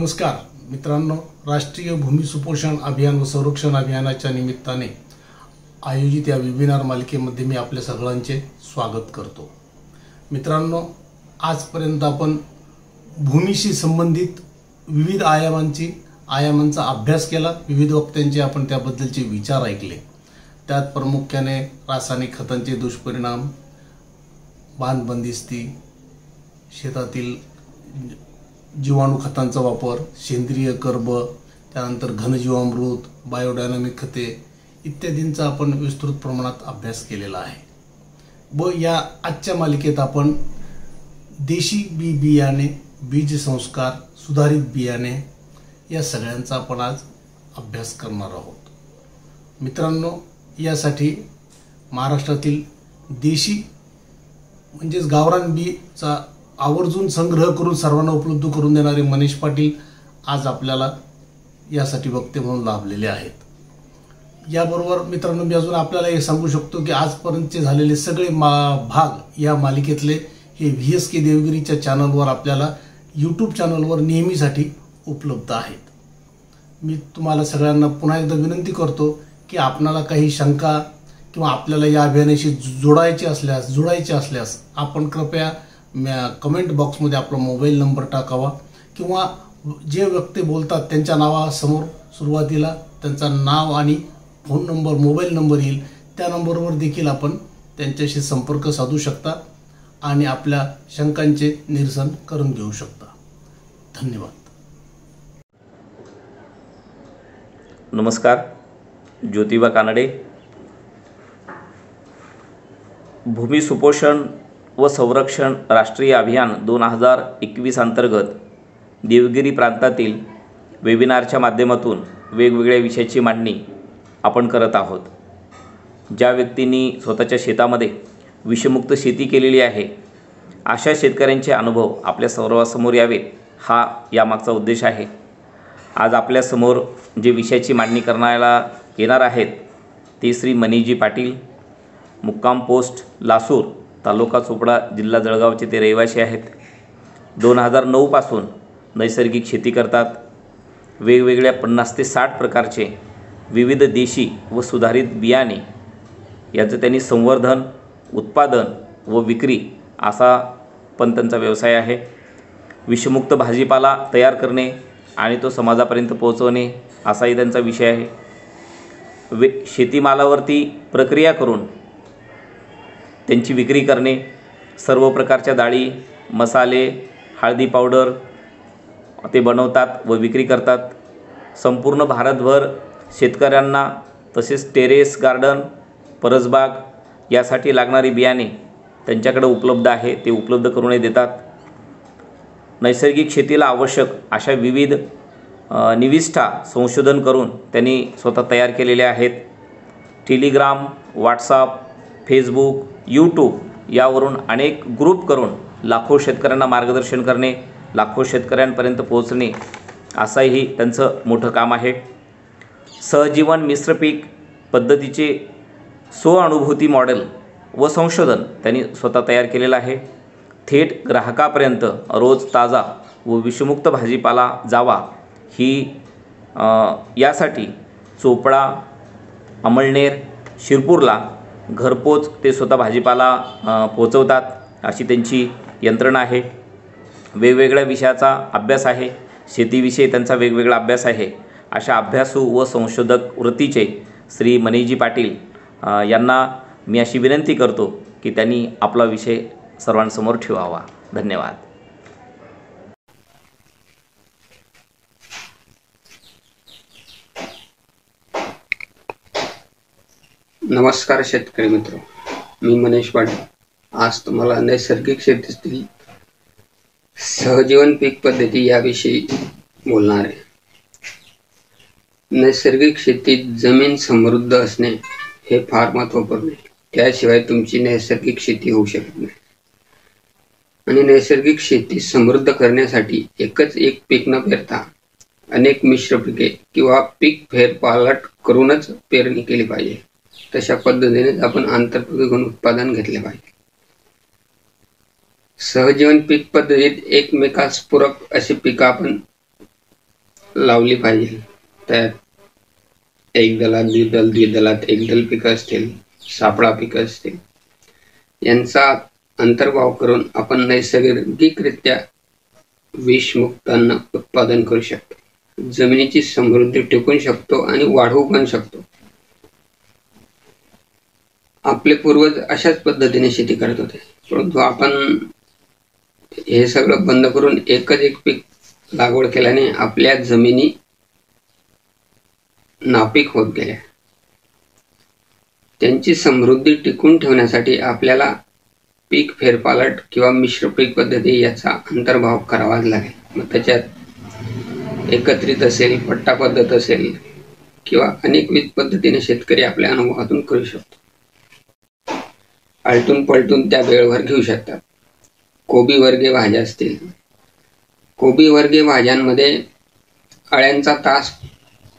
नमस्कार मित्रांनो, राष्ट्रीय भूमी सुपोषण अभियान व संरक्षण अभियानाच्या निमित्ताने आयोजित या वेबिनार मालिकेमध्ये मी आपल्या सगळ्यांचे स्वागत करतो। मित्रांनो, आजपर्यंत आपण भूमीशी संबंधित विविध आयामांचा अभ्यास केला, विविध वक्त्यांचे आपण त्याबद्दलचे विचार ऐकले। त्यात प्रामुख्याने रासायनिक खतांचे दुष्परिणाम, बांध बंदिस्ती, शेतातील जीवाणू खतांचा वापर, सेंद्रिय कर्ब, त्यानंतर घनजीवामृत, बायोडायनामिक खते इत्यादींचा आपण विस्तृत प्रमाणात अभ्यास केलेला आहे। व या आजच्या मालिकेत आपण देशी बियाणे, बीज संस्कार, सुधारित बियाणे या सगळ्यांचा आपण आज अभ्यास करणार आहोत। मित्रांनो, यासाठी महाराष्ट्रातील देशी म्हणजेच गावरान बीचा आवर्जून संग्रह करून सर्वांना उपलब्ध करून देणारे मनीष पाटील आज आपल्याला यासाठी वक्ते म्हणून लाभलेले आहेत। याबरोबर मित्रांनो, मी अजून आपल्याला हे सांगू शकतो की आजपर्यंतचे झालेले सगळे भाग या मालिकेतले हे VSK देवगिरीच्या चॅनलवर आपल्याला YouTube चॅनलवर नेहमीसाठी उपलब्ध आहेत। मी तुम्हाला सगळ्यांना पुन्हा एकदा विनंती करतो की आपणाला काही शंका किंवा आपल्याला या अभियानाशी जुळायचे असल्यास आपण कृपया कमेंट बॉक्समध्ये आपला मोबाईल नंबर टाकावा किंवा जे व्यक्ती बोलतात त्यांच्या नावासमोर सुरुवातीला त्यांचा नाव आणि फोन नंबर, मोबाईल नंबर येईल, त्या नंबरवर देखील आपण त्यांच्याशी संपर्क साधू शकता आणि आपल्या शंकांचे निरसन करून घेऊ शकता। धन्यवाद। नमस्कार, ज्योतिबा कानडे। भूमी सुपोषण व संरक्षण राष्ट्रीय अभियान 2021 अंतर्गत देवगिरी प्रांतातील वेबिनारच्या माध्यमातून वेगवेगळ्या विषयाची मांडणी आपण करत आहोत। ज्या व्यक्तींनी स्वतःच्या शेतामध्ये विषमुक्त शेती केलेली आहे अशा शेतकऱ्यांचे अनुभव आपल्या सर्वांसमोर यावेत, हा यामागचा उद्देश आहे। आज आपल्यासमोर जे विषयाची मांडणी करण्याला येणार आहेत ते श्री मनीषजी पाटील, मुक्काम पोस्ट लासूर, तालुका चोपडा, जिल्हा जळगावचे ते रहिवासी आहेत। 2009 पासून नैसर्गिक शेती करतात। वेगवेगळ्या 50 ते 60 प्रकारचे विविध देशी व सुधारित बियाणे याचं त्यांनी संवर्धन, उत्पादन व विक्री असा पण त्यांचा व्यवसाय आहे। विषमुक्त भाजीपाला तयार करणे आणि तो समाजापर्यंत पोहोचवणे असाही त्यांचा विषय आहे। शेतीमालावरती प्रक्रिया करून त्यांची विक्री करणे, सर्व प्रकारच्या डाळी, मसाले, हळदी पावडर ते बनवतात व विक्री करतात। संपूर्ण भारतभर शेतकऱ्यांना तसेच टेरेस गार्डन, परसबाग यासाठी लागणारी बियाणे त्यांच्याकडे उपलब्ध आहे, ते उपलब्ध करून देतात। नैसर्गिक शेतीला आवश्यक अशा विविध निविष्ठा संशोधन करून त्यांनी स्वतः तयार केलेले आहेत। टेलिग्राम, व्हॉट्सअप, फेसबुक, YouTube यावरून अनेक ग्रुप करून लाखो शेतकऱ्यांना मार्गदर्शन करणे, लाखो शेतकऱ्यांपर्यंत पोहोचणे असाही त्यांचं मोठं काम आहे। सहजीवन मिश्र पीक पद्धतीचे स्वानुभूती मॉडेल व संशोधन त्यांनी स्वतः तयार केलेलं आहे। थेट ग्राहकापर्यंत रोज ताजा व विषमुक्त भाजीपाला जावा ही यासाठी चोपडा, अमळनेर, शिरपूरला घरपोच ते स्वतः भाजीपाला पोचवतात अशी त्यांची यंत्रणा आहे। वेगवेगळ्या विषयाचा अभ्यास आहे, शेतीविषयी त्यांचा वेगवेगळा अभ्यास आहे। अशा अभ्यासू व संशोधक वृत्तीचे श्री मनीषजी पाटील यांना मी अशी विनंती करतो की त्यांनी आपला विषय सर्वांसमोर ठेवावा। धन्यवाद। नमस्कार शेतकरी मित्र, मी मनीष पाटील आज तुम्हाला नैसर्गिक शेतीतील सहजीवन पीक पद्धती याविषयी बोलणार आहे। नैसर्गिक शेतीत जमीन समृद्ध असणे हे फार महत्त्वपूर्ण आहे, त्याशिवाय तुमची नैसर्गिक शेती होऊ शकत नाही। आणि नैसर्गिक शेती समृद्ध करण्यासाठी एकच एक पीक न पेरता अनेक मिश्र पिके किंवा पीक फेरपालट करूनच पेरणी केली पाहिजे। तशा पद्धतीने आपण आंतरपीक उत्पादन घेतले पाहिजे। सहजीवन पीक पद्धतीत एकमेकास पूरक अशी पिकं आपण लावली पाहिजे. त्यात एकदलात, द्विदल, द्विदलात एकदल पिकं असतील, सापळा पिकं असतील, यांचा अंतर्भाव करून आपण नैसर्गिकरित्या विषमुक्त अन्न उत्पादन करू शकतो. जमिनीची समृद्धी टिकून शकतो आणि वाढवू पण शकतो. आपले पूर्वज अशाच पद्धतीने शेती करत होते, परंतु आपण हे सगळं बंद करून एकच एक पीक लागवड केल्याने आपल्या जमिनी नापीक होत गेल्या. त्यांची समृद्धी टिकून ठेवण्यासाठी आपल्याला पीक फेरपालट किंवा मिश्र पीक पद्धती याचा अंतर्भाव करावाच लागेल. मग त्याच्यात एकत्रित असेल, पट्टा पद्धत असेल किंवा अनेकविध पद्धतीने शेतकरी आपल्या अनुभवातून करू शकतो. आलटून पलटून त्या वेळेवर घेऊ शकतात. कोबी वर्गीय भाज्या असतील, कोबी वर्गीय भाज्यांमध्ये अळ्यांचा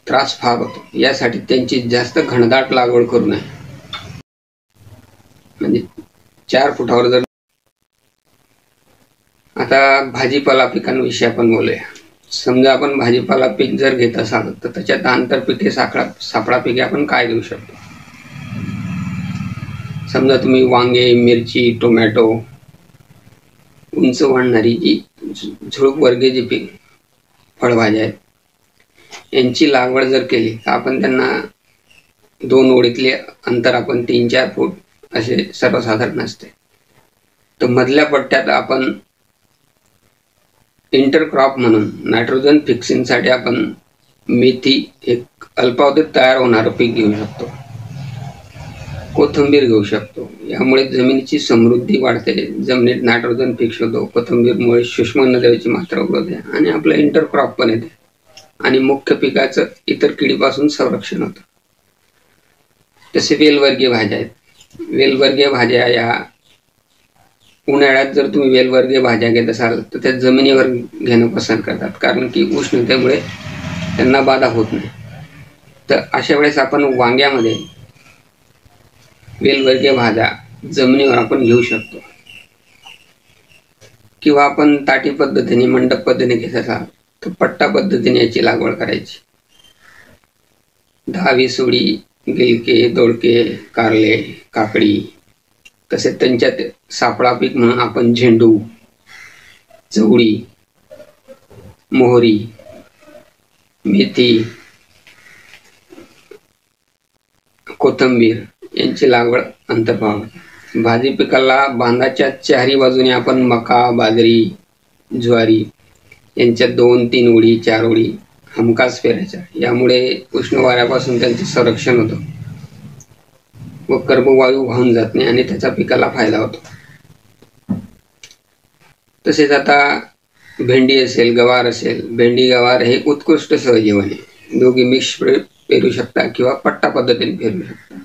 त्रास फार होतो. यासाठी त्यांची जास्त घनदाट लागवड करू नये. म्हणजे 4 फुटावर जर. आता भाजीपाला पिकांविषयी आपण बोलूया. समजा आपण भाजीपाला पीक जर घेत असाल तर त्याच्यात आंतरपिके सापळा पिके आपण काय घेऊ शकतो. समजा तुम्ही वांगे, मिरची, टोमॅटो, उंच वाढणारी जी झुडूप वर्गीय जी पीक फळभाज्या आहेत, यांची लागवड जर केली तर आपण त्यांना 2 ओळीतले अंतर आपण 3-4 फूट असे सर्वसाधारण असते. तर मधल्या पट्ट्यात आपण इंटरक्रॉप म्हणून नायट्रोजन फिक्सिंगसाठी आपण मेथी, एक अल्पावधीत तयार होणारं पीक घेऊ शकतो. कोथिंबीर घेऊ शकतो. यामुळे जमिनीची समृद्धी वाढते, जमिनीत नायट्रोजन फिक्स होतो. कोथिंबीरमुळे सूक्ष्म अन्नद्रव्याची मात्रा वाढते आणि आपलं इंटरक्रॉप पण येते आणि मुख्य पिकाचं इतर किडीपासून संरक्षण होतं. तसे वेलवर्गीय भाज्या आहेत. वेलवर्गीय भाज्या या उन्हाळ्यात जर तुम्ही वेलवर्गीय भाज्या घेत असाल तर त्या जमिनीवर घेणं पसंत करतात, कारण की उष्णतेमुळे त्यांना बाधा होत नाही. तर अशा वेळेस आपण वांग्यामध्ये वेलवर्गीय भाज्या जमिनीवर आपण घेऊ शकतो. किंवा आपण ताटी पद्धतीने, मंडप पद्धतीने घेत असाल तर पट्टा पद्धतीने याची लागवड करायची. 10-20 ओळी गिलके, दोडके, कारले, काकडी, तसेच त्यांच्यात सापळा पीक म्हणून आपण झेंडू, चवळी, मोहरी, मेथी, कोथिंबीर यांची लागवड अंतर्भाव. भाजी पिकाला बांधाच्या 4ही बाजूने आपण मका, बाजरी, ज्वारी यांच्या 2-3 ओळी, 4 ओळी हमखास पेरायच्या. यामुळे उष्ण वाऱ्यापासून त्यांचे संरक्षण होतं व कर्बवायू वाहून जात नाही आणि त्याचा पिकाला फायदा होतो. तसेच आता भेंडी असेल, गवार असेल, भेंडी गवार हे उत्कृष्ट सहजीवन आहे. दोघी मिक्स पेरू शकता किंवा पट्टा पद्धतीने पेरू शकता.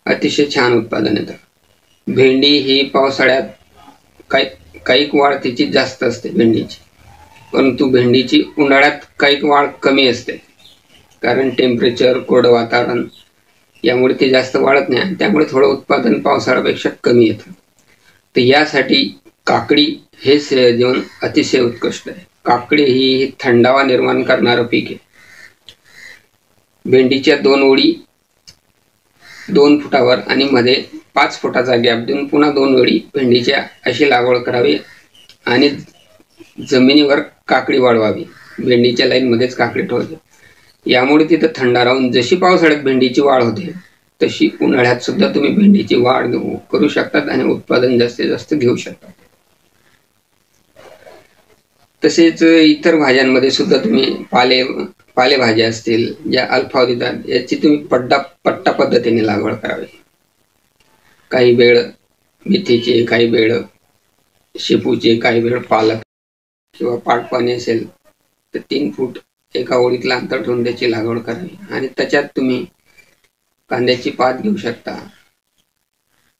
अतिशय छान उत्पादन येतं. भेंडी ही पावसाळ्यात काही वाढ तिची जास्त असते भेंडीची, परंतु भेंडीची उन्हाळ्यात काही वाढ कमी असते, कारण टेम्परेचर, कोरडं वातावरण यामुळे ती जास्त वाढत नाही आणि त्यामुळे थोडं उत्पादन पावसाळ्यापेक्षा कमी येतं. तर यासाठी काकडी हे जीवन अतिशय उत्कृष्ट आहे. काकडी ही थंडावा निर्माण करणारं पीक आहे. भेंडीच्या 2 ओळी 2 फुटावर आणि मध्ये 5 फुटाचा गॅप देऊन पुन्हा 2 ओळी भेंडीच्या अशी लागवड करावी आणि जमिनीवर काकडी वाढवावी. भेंडीच्या लाईनमध्येच काकडी ठेवावी. यामुळे तिथं थंडा राहून जशी पावसाळ्यात भेंडीची वाढ होते तशी उन्हाळ्यात सुद्धा तुम्ही भेंडीची वाढ करू शकतात आणि उत्पादन जास्तीत जास्त घेऊ शकतात. तसेच इतर भाज्यांमध्ये सुद्धा तुम्ही पालेभाज्या असतील ज्या अल्पावधीत, याची तुम्ही पट्टा पद्धतीने लागवड करावी. काही वेळ मेथीचे, काही वेळ शेपूचे, काही वेळ पालक किंवा पाटपाणी असेल तर 3 फूट एका ओळीतलं अंतर ठेवून त्याची लागवड करावी. आणि त्याच्यात तुम्ही कांद्याची पात घेऊ शकता,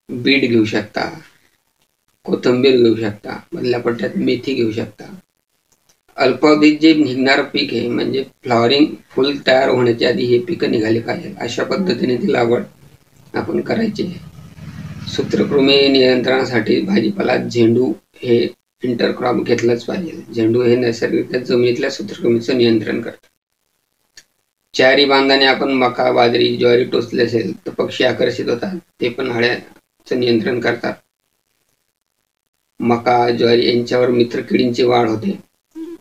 बीट घेऊ शकता, कोथिंबीर घेऊ शकता, मधल्या पट्ट्यात मेथी घेऊ शकता. अल्पावधीत जे निघणारं पीक आहे, म्हणजे फ्लॉवरिंग, फुल तयार होण्याच्या आधी हे पिकं निघाले पाहिजे, अशा पद्धतीने ती लागवड आपण करायची आहे. सूत्रकृमी नियंत्रणासाठी भाजीपाला झेंडू हे इंटरक्रॉप घेतलंच पाहिजे. झेंडू हे नैसर्गिक जमिनीतल्या सूत्रकृमीचं नियंत्रण करतात. चारी बांधाने आपण मका, बाजरी, ज्वारी टोचले असेल तर पक्षी आकर्षित होतात, ते पण अळ्याचं नियंत्रण करतात. मका, ज्वारी यांच्यावर मित्रकिडींची वाढ होते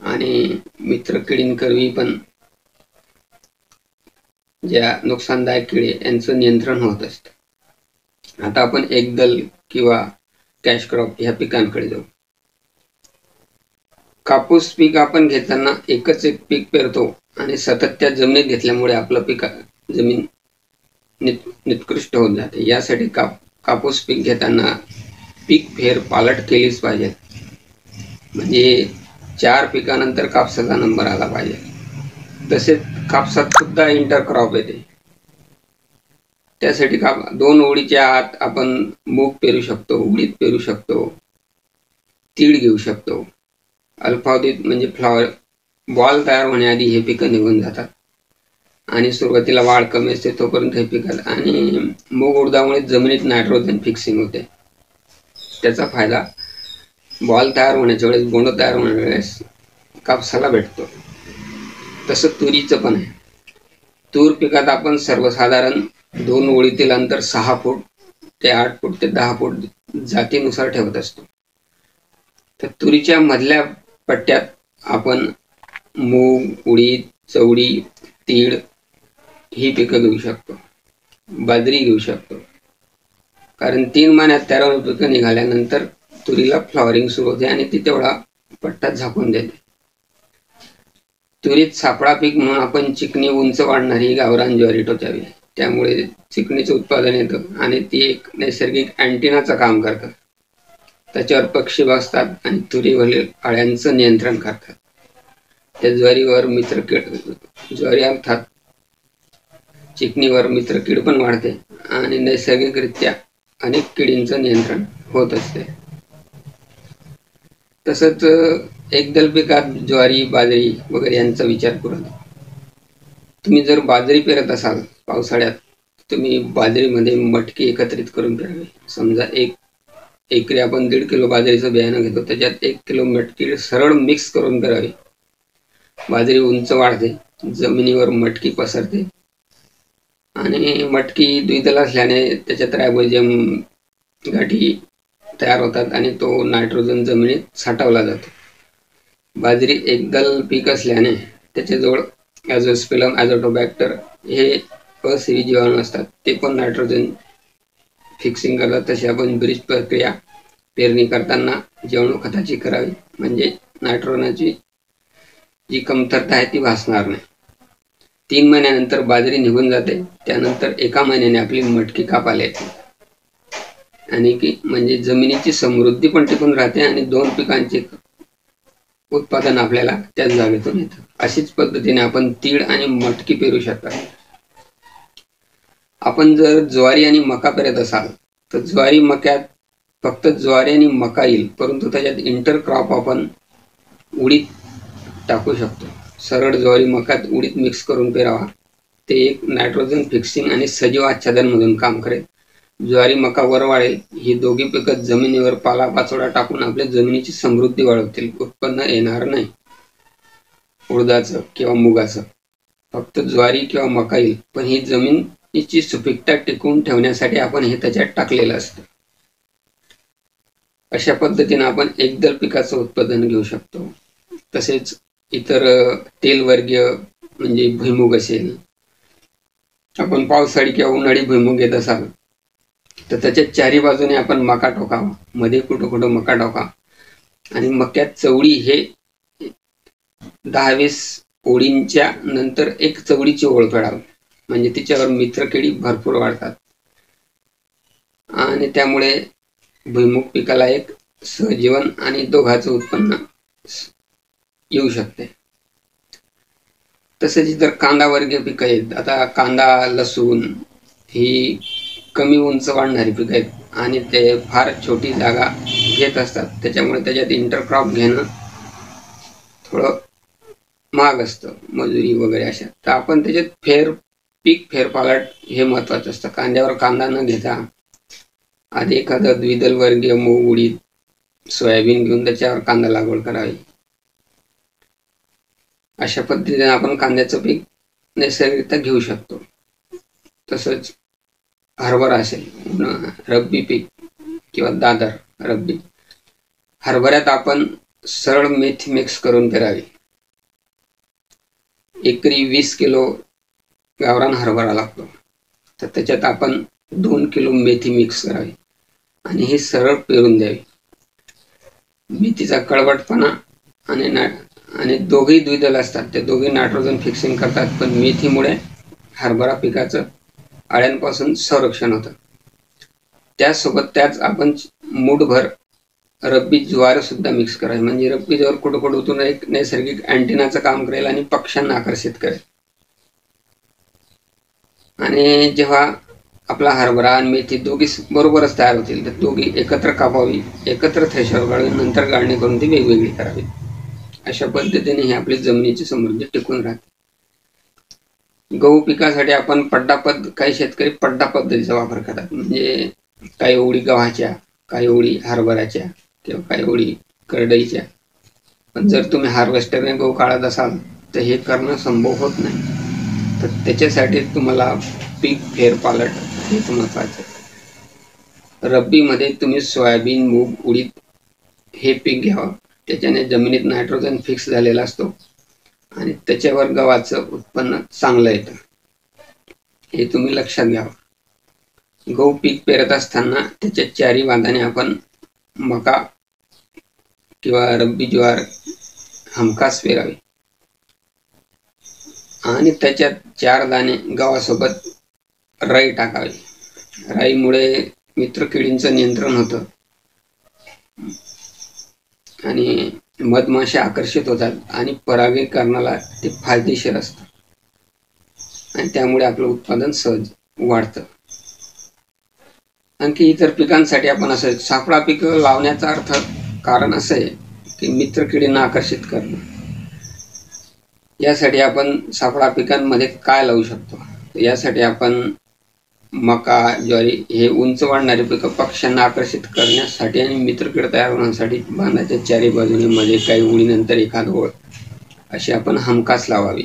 आणि मित्रकिडींकरवी पण ज्या नुकसानदायक किडे यांचं नियंत्रण होत असतं. आता आपण एकदल किंवा कॅश क्रॉप ह्या पिकांकडे जाऊ. कापूस पीक आपण घेताना एकच एक पीक पेरतो आणि सतत त्या जमिनीत घेतल्यामुळे आपलं पीक जमीन निकृष्ट होत जाते. यासाठी कापूस पीक घेताना पीक फेर पालट केलीच पाहिजे. म्हणजे 4 पिकानंतर कापसाचा नंबर आला पाहिजे. तसेच कापसात सुद्धा इंटरक्रॉप येते. त्यासाठी 2 ओळीच्या आत आपण मूग पेरू शकतो, उडीद पेरू शकतो, तीळ घेऊ शकतो. अल्पावधीत म्हणजे फ्लॉवर बॉल तयार होण्याआधी हे पिकं निघून जातात आणि सुरुवातीला वाढ कमी असते तोपर्यंत हे पिकं. आणि मूग उडदामुळे जमिनीत नायट्रोजन फिक्सिंग होते. त्याचा फायदा बॉल तयार होण्याच्या वेळेस, बोंड तयार होण्याच्या वेळेस कापसाला भेटतो. तसं तुरीचं पण आहे. तूर पिकात आपण सर्वसाधारण 2 ओळीतील अंतर 6 फूट ते 8 फूट ते 10 फूट जातीनुसार ठेवत असतो. तर तुरीच्या मधल्या पट्ट्यात आपण मूग, उडीद, चवळी, तीळ ही पिकं घेऊ शकतो. बाजरी घेऊ शकतो. कारण 3 महिन्यात 13 पिकं निघाल्यानंतर तुरीला फ्लॉवरिंग सुरू होते आणि ती तेवढा पट्टा झाकून देते. तुरीत सापळा पीक म्हणून आपण चिकणी उंच वाढणारी गावरान ज्वारी टोचावी. त्यामुळे चिकणीचं उत्पादन येतं आणि ती एक नैसर्गिक अँटिनाचं काम करतात. त्याच्यावर पक्षी बसतात आणि तुरीवरील अळ्यांचं नियंत्रण करतात. त्या ज्वारीवर ज्वारी अर्थात चिकणीवर मित्रकीड पण वाढते आणि नैसर्गिकरित्या अनेक किडींचं नियंत्रण होत असते. तसंच एकदल पिकात ज्वारी, बाजरी वगैरे यांचा विचार करून तुम्ही जर बाजरी पेरत असाल पावसाळ्यात, तुम्ही बाजरीमध्ये मटकी एकत्रित करून पेरावी. समजा एकरी आपण 1.5 किलो बाजरीचं बियाणं घेतो, त्याच्यात 1 किलो मटकी सरळ मिक्स करून पेरावी. बाजरी उंच वाढते, जमिनीवर मटकी पसरते आणि मटकी द्विदल असल्याने त्याच्यात रायझोबियम गाठी तयार होतात आणि तो नायट्रोजन जमिनीत साठवला जातो. बाजरी एकदल पीक असल्याने त्याच्याजवळ ॲझोस्पेरम, ॲझोटोबॅक्टर हे असेवी जीवाणू असतात. ते पण नायट्रोजन फिक्सिंग करतात. तशी आपण ब्रीज प्रक्रिया पेरणी करताना जीवाणू खताची करावी, म्हणजे नायट्रोजनची जी कमतरता आहे ती भासणार नाही. 3 महिन्यानंतर बाजरी निघून जाते. त्यानंतर 1 महिन्याने आपली मटकी कापायला येते आणि की म्हणजे जमिनीची समृद्धी पण टिकून राहते आणि 2 पिकांचे उत्पादन आपल्याला त्याच जागेतून येतं. अशीच पद्धतीने आपण तीळ आणि मटकी पेरू शकतात. आपण जर ज्वारी आणि मका पेरत असाल तर ज्वारी मक्यात फक्त ज्वारी आणि मका येईल, परंतु त्याच्यात इंटरक्रॉप आपण उडीद टाकू शकतो. सरळ ज्वारी मकात उडीद मिक्स करून पेरावा. ते एक नायट्रोजन फिक्सिंग आणि सजीव आच्छादन म्हणून काम करेल. ज्वारी मका वर वाढेल. ही दोघी पिकं जमिनीवर पालापाचोळा टाकून आपल्या जमिनीची समृद्धी वाढवतील. उत्पन्न येणार नाही उडदाचं किंवा मुगाचं, फक्त ज्वारी किंवा मका येईल. पण ही जमिनीची सुपीकता टिकवून ठेवण्यासाठी आपण हे त्याच्यात टाकलेलं असतं. अशा पद्धतीने आपण एकदल पिकाचं उत्पादन घेऊ शकतो. तसेच इतर तेलवर्गीय म्हणजे भुईमुग असेल, आपण पावसाळी किंवा उन्हाळी भुईमुग घेत असाल तर त्याच्या 4ही बाजूने आपण मका ठोकावा, मध्ये कुठं कुठं मका ठोका आणि मक्यात चवळी हे 10-20 ओळींच्या नंतर एक चवळीची ओळ पेरावी. म्हणजे तिच्यावर मित्रकिडी भरपूर वाढतात आणि त्यामुळे भुईमुग पिकाला एक सहजीवन आणि दोघांचं उत्पन्न येऊ शकते. तसेच इतर कांदा वर्गीय पिकं आहेत. आता कांदा, लसूण ही कमी उंच वाढणारी पिकं आहेत आणि ते फार छोटी जागा घेत असतात. त्याच्यामुळे त्याच्यात इंटरक्रॉप घेणं थोडं महाग असतं, मजुरी वगैरे अशा. तर आपण त्याच्यात पीक फेरपालट हे महत्वाचं असतं. कांद्यावर कांदा न घेता आधी एखादं द्विदल वर्गीय मूग, उडीद सोयाबीन घेऊन त्याच्यावर कांदा लागवड करावी. अशा पद्धतीने आपण कांद्याचं पीक नैसर्गिकरित्या घेऊ शकतो. तसंच हरभरा असेल रब्बी पीक किंवा दादर रब्बी, हरभऱ्यात आपण सरळ मेथी मिक्स करून पेरावी. एकरी 20 किलो गावरान हरभरा लागतो, तर त्याच्यात आपण 2 किलो मेथी मिक्स करावी आणि हे सरळ पेरून द्यावी. मेथीचा कडवटपणा आणि दोघेही द्विदल असतात, ते दोघे नायट्रोजन फिक्सिंग करतात, पण मेथीमुळे हरभरा पिकाचं अळ्यांपासून संरक्षण होतं. त्याच आपण मूठभर रब्बी ज्वार सुद्धा मिक्स करावी, म्हणजे रब्बी ज्वार कुठं उतरून एक नैसर्गिक अँटिनाचं काम करेल आणि पक्ष्यांना आकर्षित करेल. आणि जेव्हा आपला हरभरा आणि मेथी दोघी बरोबरच तयार होतील, तर दोघी एकत्र कापावी, एकत्र थ्रेशरवर काढावी, नंतर गाळणी करून ती वेगवेगळी करावी. अशा पद्धतीने ही आपली जमिनीची समृद्धी टिकून राहते. गहू पिकासाठी आपण काही शेतकरी पड्डा पद्धतीचा वापर करतात, म्हणजे काही ओळी गव्हाच्या, काही ओळी हरभऱ्याच्या किंवा काही ओळी करडईच्या. पण जर तुम्ही हार्वेस्टरने गहू काढत असाल तर हे करणं संभव होत नाही. तर त्याच्यासाठी तुम्हाला पीक फेरपालट हेच महत्वाचं. रब्बीमध्ये तुम्ही सोयाबीन, मूग, उडीद हे पीक घ्यावं. त्याच्याने जमिनीत नायट्रोजन फिक्स झालेला असतो आणि त्याच्यावर गव्हाचं उत्पन्न चांगलं येतं, हे तुम्ही लक्षात घ्यावं. गहू पीक पेरत असताना त्याच्या चारी बांधाने आपण मका किंवा रब्बी ज्वार हमखास पेरावी आणि त्याच्यात 4 दाणे गव्हासोबत राई टाकावी. राईमुळे मित्रकिडींचं नियंत्रण होतं आणि मधमाशी आकर्षित होतात आणि परागीकरणाला ते फायदेशीर असतं आणि त्यामुळे आपलं उत्पादन सहज वाढतं. आणखी इतर पिकांसाठी आपण असं सापळा पीक लावण्याचा कारण असं आहे की मित्रकिडींना आकर्षित करणं. यासाठी आपण सापळा पिकांमध्ये काय लावू शकतो, यासाठी आपण मका, ज्वारी हे उंच वाढणारे पिकं पक्ष्यांना आकर्षित करण्यासाठी आणि मित्रकीड तयार होण्यासाठी बांधाच्या चारी बाजूने मध्ये काही ओळीनंतर एखाद ओळ अशी आपण हमखास लावावी.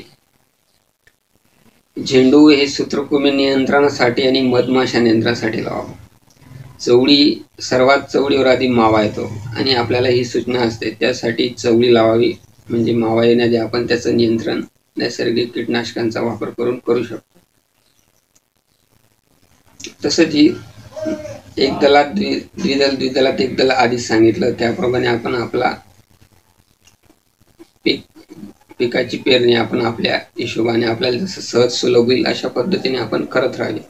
झेंडू हे सूत्रकृमी नियंत्रणासाठी आणि मधमाशा नियंत्रणासाठी लावावं. सर्वात चवळीवर आधी मावा येतो आणि आपल्याला ही सूचना असते, त्यासाठी चवळी लावावी, म्हणजे मावा येण्याआधी आपण त्याचं नियंत्रण नैसर्गिक कीटकनाशकांचा वापर करून करू शकतो. तसंच ही एक दलात द्विदलात एक दल आधी सांगितलं त्याप्रमाणे आपण आपला पिकाची पेरणी आपण आपल्या हिशोबाने आपल्याला जसं सहज सुलभ होईल अशा पद्धतीने आपण करत राहावी.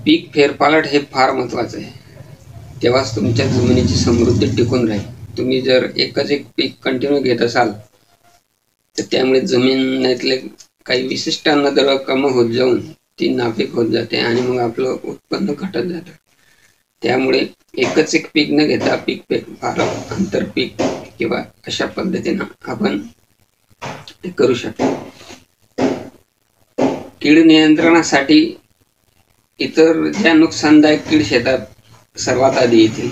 पीक फेरपालट हे फार महत्वाचं आहे, तेव्हाच तुमच्या जमिनीची समृद्धी टिकून राहील. तुम्ही जर एकच एक पीक कंटिन्यू घेत असाल तर त्यामुळे जमिनीतले काही विशिष्ट अन्नद्रव्य कमी होत जाऊन ती नापीक होत जाते आणि मग आपलं उत्पन्न घटत जातं. त्यामुळे एकच एक पीक न घेता पीक आंतर पीक किंवा अशा पद्धतीनं आपण ते करू शकतो. कीड नियंत्रणासाठी इतर ज्या नुकसानदायक कीड शेतात सर्वात आधी येतील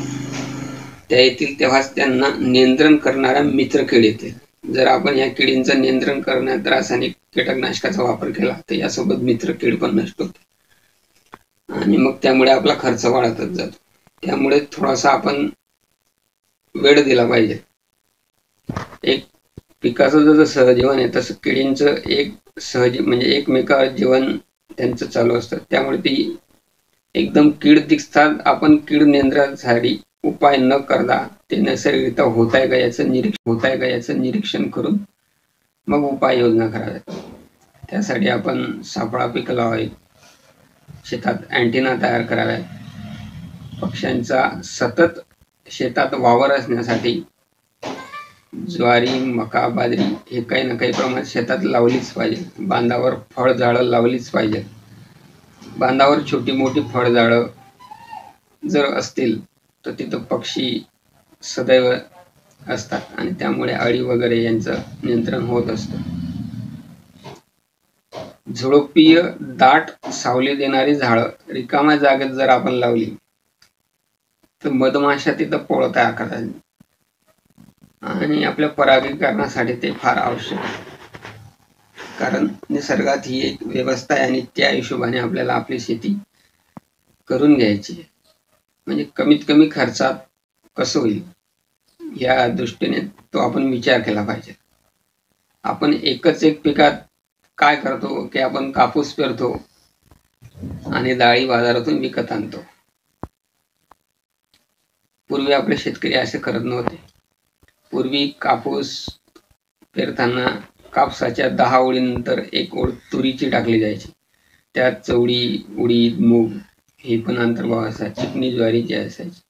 तेव्हाच त्यांना नियंत्रण करणाऱ्या मित्रकीड येतील. जर आपण या किडींचं नियंत्रण करण्यात रासायनिक कीटकनाशकाचा वापर केला तर यासोबत मित्रकीड पण नष्ट होते आणि मग त्यामुळे आपला खर्च वाढतच जातो. त्यामुळे थोडासा आपण वेळ दिला पाहिजे. एक पिकाचं जसं सहजीवन आहे तसं किडींचं एक म्हणजे एकमेकावर जीवन त्यांचं चालू असतं. त्यामुळे ती एकदम कीड दिसतात आपण कीड नियंत्रणासाठी उपाय न करता ते नैसर्गिकरित्या होत आहे का याचं निरीक्षण करून मग उपाययोजना कराव्यात. त्यासाठी आपण सापळा पीक लावावे, शेतात अँटिना तयार कराव्यात, पक्ष्यांचा सतत शेतात वावर असण्यासाठी ज्वारी, मका, बाजरी हे काही ना काही प्रमाणात शेतात लावलीच पाहिजे. बांधावर फळझाडं लावलीच पाहिजे. बांधावर छोटी मोठी फळझाडं जर असतील तर तिथं पक्षी सदैव असतात आणि त्यामुळे अळी वगैरे यांचं नियंत्रण होत असतं. झुडपीय दाट सावली देणारी झाडं रिकाम्या जागेत जर आपण लावली तर मधमाशा तिथं पोळं तयार करतात आणि आपल्या परागीकरणासाठी ते फार आवश्यक आहे. कारण निसर्गात ही एक व्यवस्था आहे आणि त्या हिशोबाने आपल्याला आपली शेती करून घ्यायची आहे. म्हणजे कमीत कमी खर्चात कसं होईल या दृष्टीने तो आपण विचार केला पाहिजे. आपण एकच एक पिकात काय करतो की आपण कापूस पेरतो आणि डाळी बाजारातून विकत आणतो. पूर्वी आपले शेतकरी असे करत नव्हते. पूर्वी कापूस पेरताना कापसाच्या 10 ओळीनंतर एक ओळ तुरीची टाकली जायची. त्यात चवळी, उडीद, मूग हे पण अंतर्भाव असायचे. चिकणी ज्वारी जी असायची.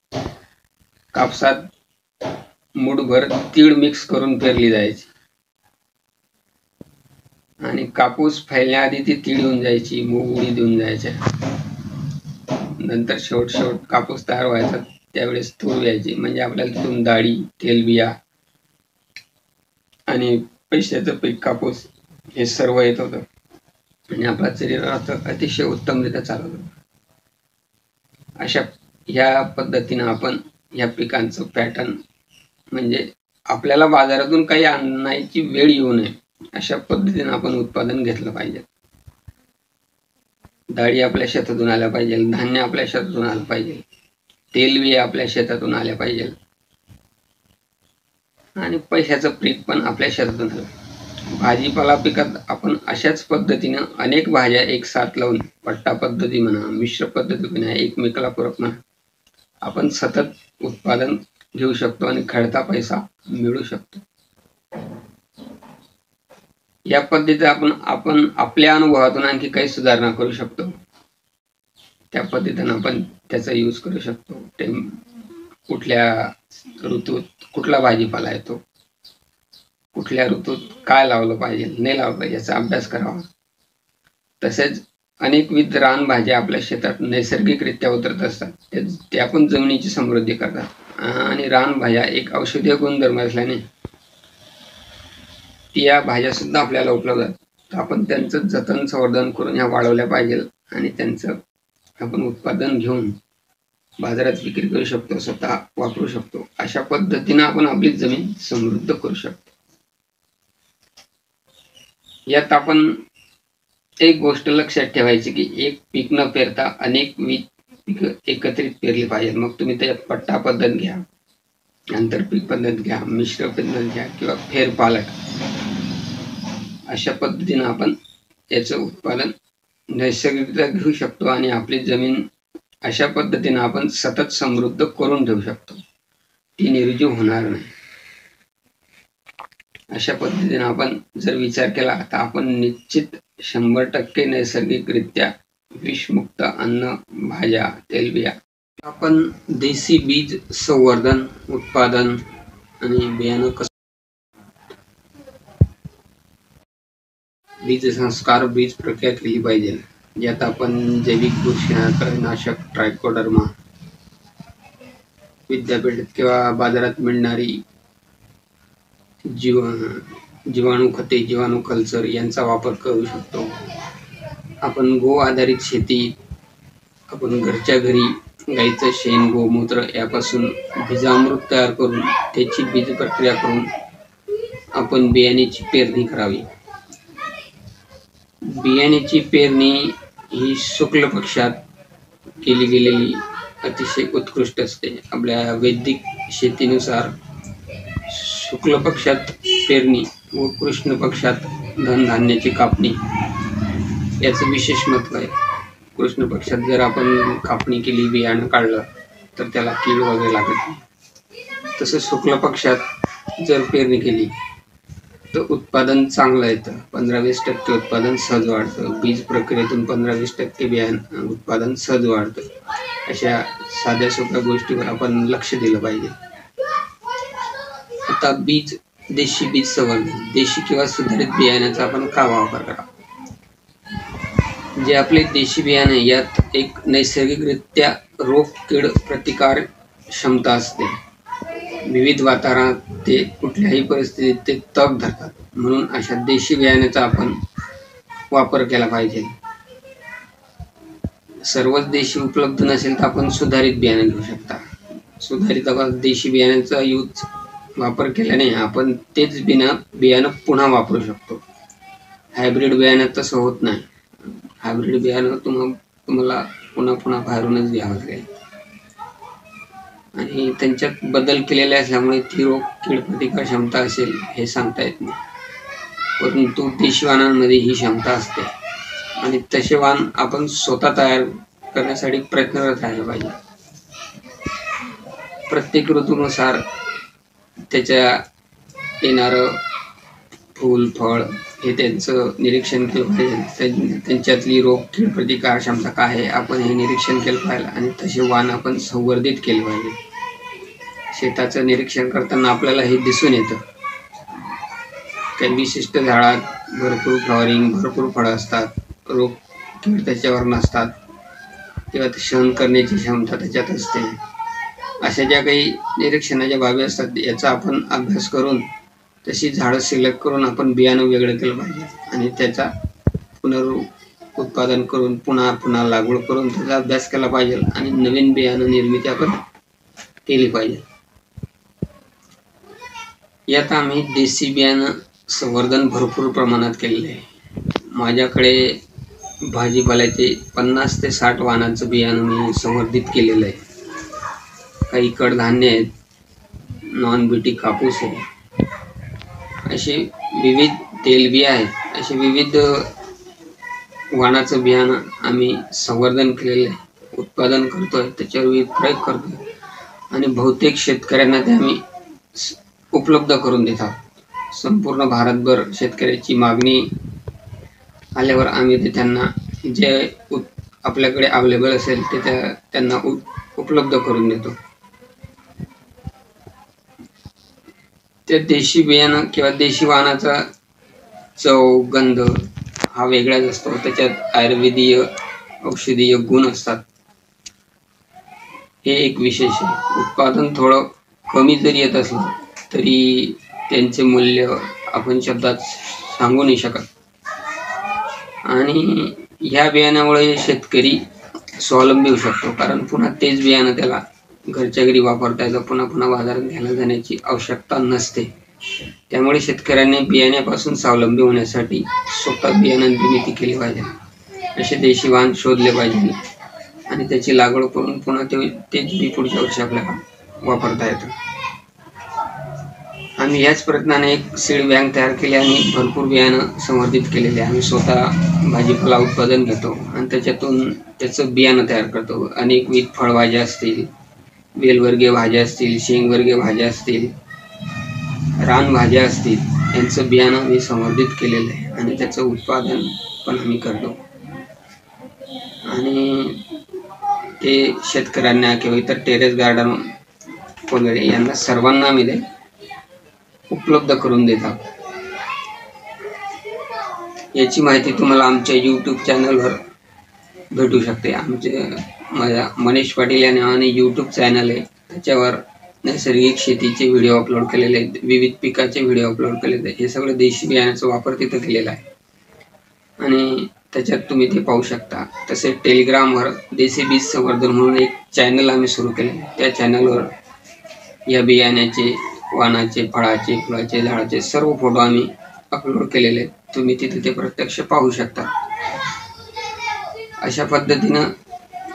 कापसात मूठभर तीळ मिक्स करून पेरली जायची आणि कापूस फैलण्याआधी ती तीळ येऊन जायची, मूग उडीद येऊन जायच्या. नंतर शेवट कापूस तयार व्हायचा त्यावेळेस तूर यायची. म्हणजे आपल्याला तिथून डाळी, तेलबिया आणि पैशाचं पीक कापूस हे सर्व येत होतं आणि आपला शरीरात अतिशय उत्तमरित्या चालत होतं. अशा ह्या पद्धतीनं आपण या पिकांचं पॅटर्न म्हणजे आपल्याला बाजारातून काही आणायची वेळ येऊ नये अशा पद्धतीने आपण उत्पादन घेतलं पाहिजे. डाळी आपल्या शेतातून आल्या पाहिजे, धान्य आपल्या शेतातून आलं पाहिजे, तेलबिया आपल्या शेतातून आल्या पाहिजे आणि पैशाचं पीक पण आपल्या शेतातून आलं. भाजीपाला पिकात आपण अशाच पद्धतीनं अनेक भाज्या एक साथ लावून पट्टा पद्धती म्हणा, मिश्र पद्धती म्हणा, एकमेकाला पूरक म्हणा, आपण सतत उत्पादन घेऊ शकतो आणि खर्चा पैसा मिळू शकतो. या पद्धतीत आपण आपल्या अनुभवातून आणखी काही सुधारणा करू शकतो. त्या पद्धतीने आपण त्याचा यूज करू शकतो. ते कुठल्या ऋतूत कुठला भाजीपाला येतो, कुठल्या ऋतूत काय लावलं पाहिजे, नाही लावलं पाहिजे याचा अभ्यास करावा. तसेच अनेकविध रानभाज्या आपल्या शेतात नैसर्गिकरित्या उतरत असतात. त्या पण जमिनीची समृद्धी करतात आणि रानभाज्या एक औषधीय गुणधर्म असल्याने त्या भाज्या सुद्धा आपल्याला उपलब्ध आहेत. तर आपण त्यांचं जतन संवर्धन करून ह्या वाढवल्या पाहिजे आणि त्यांचं आपण उत्पादन घेऊन बाजारात विक्री करू शकतो, स्वतः वापरू शकतो. अशा पद्धतीने आपण आपली जमीन समृद्ध करू शकतो. यात आपण एक गोष्ट लक्षात ठेवायची की एक पीक न पेरता अनेक पीक एकत्रित पेरली पाहिजे. मग तुम्ही त्याच्यात पट्टा पद्धत घ्या, आंतरपीक पद्धत घ्या, मिश्र पद्धत घ्या किंवा फेरपालट. अशा पद्धतीने आपण याचं उत्पादन नैसर्गिकरित्या घेऊ शकतो आणि आपली जमीन अशा पद्धतीने आपण सतत समृद्ध करून ठेवू शकतो. ती निर्जीव होणार नाही. अशा पद्धतीने आपण जर विचार केला तर आपण निश्चित 100% नैसर्गिकरित्या विषमुक्त अन्न, भाज्या, तेलबिया, आपण देशी बीज संवर्धन, उत्पादन आणि बियाणं बीज संस्कार, बीज प्रक्रिया केली पाहिजे. यात आपण जैविक बुरशीनाशक, ट्रायकोडर्मा, विद्यापीठात किंवा बाजारात मिळणारी जीवाणू खते, जीवाणू कल्चर यांचा वापर करू शकतो. आपण गो आधारित शेती, आपण घरच्या घरी गाईचं शेण, गोमूत्र यापासून बीजामृत तयार करून त्याची बीज प्रक्रिया करून आपण बियाण्याची पेरणी करावी. बियाण्याची पेरणी ही शुक्ल पक्षात केली गेलेली अतिशय उत्कृष्ट असते. आपल्या वैदिक शेतीनुसार शुक्ल पक्षात पेरणी व कृष्ण पक्षात धनधान्याची कापणी याचं विशेष महत्त्व आहे. कृष्ण पक्षात जर आपण कापणी केली, बियाणं काढलं तर त्याला कीड वगैरे लागत नाही. तसं शुक्ल पक्षात जर पेरणी केली तर उत्पादन चांगलं येतं. 15-20% उत्पादन सहज वाढतं. बीज प्रक्रियेतून 15-20% बियाणं उत्पादन सहज वाढतं. अशा साध्या सोप्या गोष्टीवर आपण लक्ष दिलं पाहिजे. आता देशी बीज संवर्धन, देशी किंवा सुधारित बियाण्याचा आपण का वापर करावा. जे आपले देशी बियाणे यात एक नैसर्गिकरित्या रोग कीड प्रतिकार क्षमता असते. विविध वातावरणात ते कुठल्याही परिस्थितीत ते तग धरतात. म्हणून अशा देशी बियाण्याचा आपण वापर केला पाहिजे. सर्वच देशी उपलब्ध नसेल तर आपण सुधारित बियाणे घेऊ शकता. सुधारित देशी बियाण्याचा वापर केल्याने आपण तेच बियाणं पुन्हा वापरू शकतो. हायब्रिड बियाण्यात तसं होत नाही. हायब्रिड बियाणं तुम्हाला पुन्हा पुन्हा बाहेरूनच घ्यावं लागेल आणि त्यांच्यात बदल केलेले असल्यामुळे ती रोग कीड प्रतिकार क्षमता असेल हे सांगता येत नाही. परंतु देशी वाणांमध्ये ही क्षमता असते आणि तसे वाण आपण स्वतः तयार करण्यासाठी प्रयत्नरत राहिले पाहिजे. प्रत्येक ऋतूनुसार त्याच्या येणारं फूल फळ हे त्यांचं निरीक्षण केलं पाहिजे. त्यांच्यातली रोग कीड प्रतिकार क्षमता काय आहे आपण हे निरीक्षण केलं पाहिजे आणि तसे वाण आपण संवर्धित केले पाहिजे. शेताचं निरीक्षण करताना आपल्याला हे दिसून येतं. काही विशिष्ट झाडात भरपूर फ्लॉवरिंग, भरपूर फळं असतात, रोग कीड त्याच्यावर नसतात किंवा ते सहन करण्याची क्षमता त्याच्यात असते. अशा ज्या काही निरीक्षणाच्या बाबी असतात याचा आपण अभ्यास करून तशी झाडं सिलेक्ट करून आपण बियाणं वेगळं केलं पाहिजे आणि त्याचा पुनरुत्पादन करून पुन्हा लागवड करून त्याचा अभ्यास केला पाहिजे आणि नवीन बियाणं निर्मिती आपण केली पाहिजे. यात आम्ही देशी बियाणं संवर्धन भरपूर प्रमाणात केलेले आहे. माझ्याकडे भाजीपाल्याचे 50 ते 60 वाणांचं बियाणं मी संवर्धित केलेलं आहे. काही कडधान्य आहेत, नॉन बीटी कापूस आहे, असे विविध तेलबिया आहेत. असे विविध वाणाचं बियाणं आम्ही संवर्धन केलेलं आहे, उत्पादन करतोय, त्याच्यावर विविध प्रयोग करतोय आणि बहुतेक शेतकऱ्यांना ते आम्ही उपलब्ध करून देत आहोत. संपूर्ण भारतभर शेतकऱ्याची मागणी आल्यावर आम्ही ते त्यांना जे आपल्याकडे अवेलेबल असेल ते त्यांना उपलब्ध करून देतो. त्या देशी बियाणं किंवा देशी वाणाचा चव गंध हा वेगळाच असतो. त्याच्यात आयुर्वेदीय औषधीय गुण असतात. हे एक विशेष आहे. उत्पादन थोडं कमी जरी येत असलं तरी त्यांचे मूल्य आपण शब्दात सांगू नाही शकत आणि ह्या बियाण्यामुळे शेतकरी स्वावलंबी होऊ शकतो. कारण पुन्हा तेच बियाणं त्याला घरच्या घरी वापरता येतं, पुन्हा बाजारात घ्यायला जाण्याची आवश्यकता नसते. त्यामुळे शेतकऱ्यांनी बियाण्यापासून स्वावलंबी होण्यासाठी स्वतः बियाणं निर्मिती केली पाहिजे. असे देशी वाण शोधले पाहिजे आणि त्याची लागवड करून पुन्हा तेच बी पुढच्या वर्षी आपल्याला वापरता येतं. आम्ही याच प्रयत्नाने एक सीड बँक तयार केली आणि भरपूर बियाणं संवर्धित केलेले. आम्ही स्वतः भाजीपाला उत्पादन घेतो आणि त्याच्यातून त्याचं बियाणं तयार करतो. अनेकविध फळभाज्या असतील, वेलवर्गीय भाज्या असतील, शेंगवर्गीय भाज्या असतील, रानभाज्या असतील, यांचं बियाणं मी संवर्धित केलेलं आहे आणि त्याचं उत्पादन पण आम्ही करतो आणि ते शेतकऱ्यांना किंवा इतर टेरेस गार्डन वगैरे यांना सर्वांना आम्ही ते उपलब्ध करून देतात. याची माहिती तुम्हाला आमच्या यूट्यूब चॅनलवर भेटू शकते. माझ्या मनीष पाटील या नावाने यूट्यूब चॅनल आहे. त्याच्यावर नैसर्गिक शेतीचे व्हिडिओ अपलोड केलेले आहेत, विविध पिकाचे व्हिडिओ अपलोड केलेले आहेत. हे सगळं देशी बियाण्याचा वापर तिथं केलेला आहे आणि त्याच्यात तुम्ही ते पाहू शकता. तसेच टेलिग्रामवर देशी बीज संवर्धन म्हणून एक चॅनल आम्ही सुरू केले. त्या चॅनलवर या बियाण्याचे, वाणाचे, फळाचे, फुलाचे, झाडाचे सर्व फोटो आम्ही अपलोड केलेले आहेत. तुम्ही तिथे ते प्रत्यक्ष पाहू शकता. अशा पद्धतीनं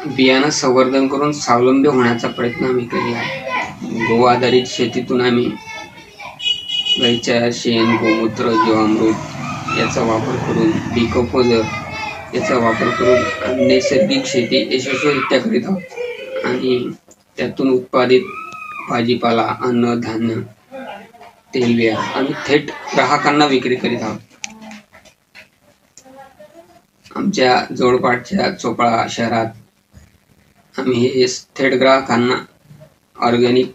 बियाणं संवर्धन करून स्वावलंबी होण्याचा प्रयत्न आम्ही केलेला आहे. गो आधारित शेतीतून आम्ही गाईच्या शेण, गोमूत्र, जीवामृत याचा वापर करून, डिकंपोजर याचा वापर करून नैसर्गिक शेती यशस्वीरित्या करीत आहोत आणि त्यातून उत्पादित भाजीपाला, अन्न, धान्य, तेलबिया आम्ही थेट ग्राहकांना विक्री करीत आहोत. आमच्या जवळपासच्या चोपळा शहरात आम्ही हे थेट ग्राहकांना ऑर्गॅनिक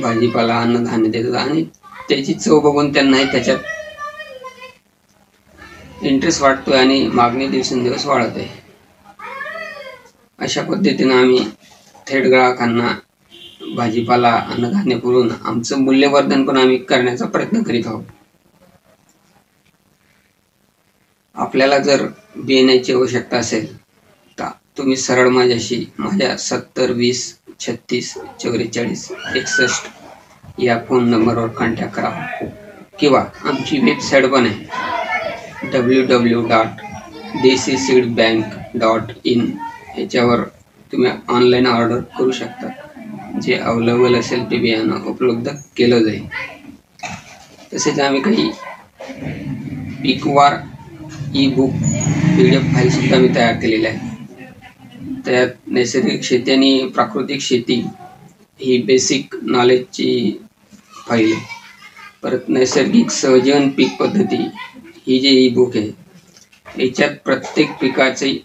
भाजीपाला, अन्नधान्य देतात आणि त्याची चव बघून त्यांनाही त्याच्यात इंटरेस्ट वाटतोय आणि मागणी दिवसेंदिवस वाढत आहे. अशा पद्धतीनं आम्ही थेट ग्राहकांना भाजीपाला, अन्नधान्य पुरवून आमचं मूल्यवर्धन पण आम्ही करण्याचा प्रयत्न करीत आहोत. आपल्याला जर बियाण्याची आवश्यकता असेल तर तुम्ही सरळ माझ्याशी माझ्या 70 20 36 44 61 या फोन नंबरवर कॉन्टॅक्ट करावा किंवा आमची वेबसाईट पण आहे www.desiseedbank.in याच्यावर तुम्ही ऑनलाईन ऑर्डर करू शकता. जे अवेलेबल असेल ते बियाणं उपलब्ध केलं जाईल. तसेच आम्ही काही पीकवार ई बुक PDF फाईल सुद्धा मी तयार केलेल्या आहे. त्यात नैसर्गिक शेती आणि प्राकृतिक शेती ही बेसिक नॉलेजची फाईल आहे. परत नैसर्गिक सहजीवन पीक पद्धती ही जी ई बुक आहे याच्यात प्रत्येक पिकाची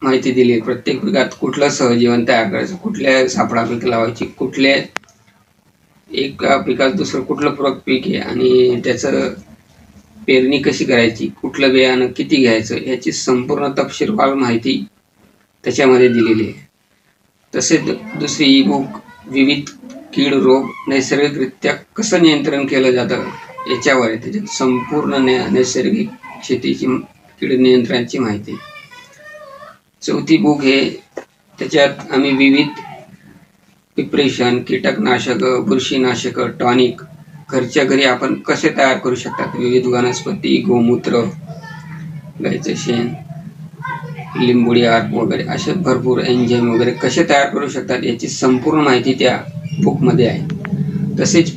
माहिती दिली आहे. प्रत्येक पिकात कुठलं सहजीवन तयार करायचं, कुठल्या सापळा पीक लावायची, कुठले एक पिकात दुसरं कुठलं पूरक पीक आहे आणि त्याचं पेरणी कशी करायची, कुठलं बियाणं किती घ्यायचं याची संपूर्ण तपशीलवार माहिती त्याच्यामध्ये दिलेली आहे. तसेच दुसरी ई बुक विविध कीड रोग नैसर्गिकरित्या कसं नियंत्रण केलं जातं याच्यावर आहे. त्याच्यात संपूर्ण नैसर्गिक शेतीची कीड नियंत्रणाची माहिती. चौथी बुक हे त्याच्यात आम्ही विविध प्रिपरेशन कीटकनाशक बुरशीनाशक टॉनिक घरच्या घरी आपण कसे तयार करू शकतात, विविध वनस्पती गोमूत्र गाईचं शेण लिंबोडी आर्क वगैरे असे भरपूर एन्झाईम वगैरे कसे तयार करू शकतात याची संपूर्ण माहिती त्या बुकमध्ये आहे. तसेच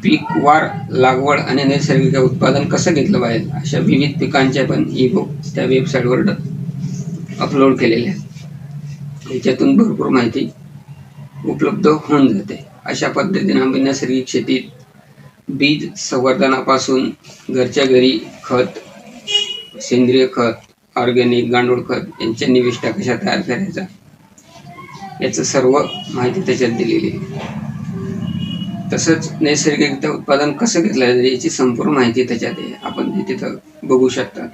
पीकवार लागवड आणि नैसर्गिक उत्पादन कसं घेतलं पाहिजे अशा विविध पिकांच्या पण ई बुक त्या वेबसाईटवर अपलोड केलेल्या आहेत. याच्यातून भरपूर माहिती उपलब्ध होऊन जाते. अशा पद्धतीने आम्ही नैसर्गिक शेतीत बीज संवर्धनापासून घरच्या घरी खत, सेंद्रिय खत, ऑर्गॅनिक गांडूळ खत यांच्या निविष्ठा कशा तयार करायचा याचं सर्व माहिती त्याच्यात दिलेली आहे. तसंच नैसर्गिकरित्या उत्पादन कसं घेतलं जातं याची संपूर्ण माहिती त्याच्यात आहे. आपण ते तिथं बघू शकता.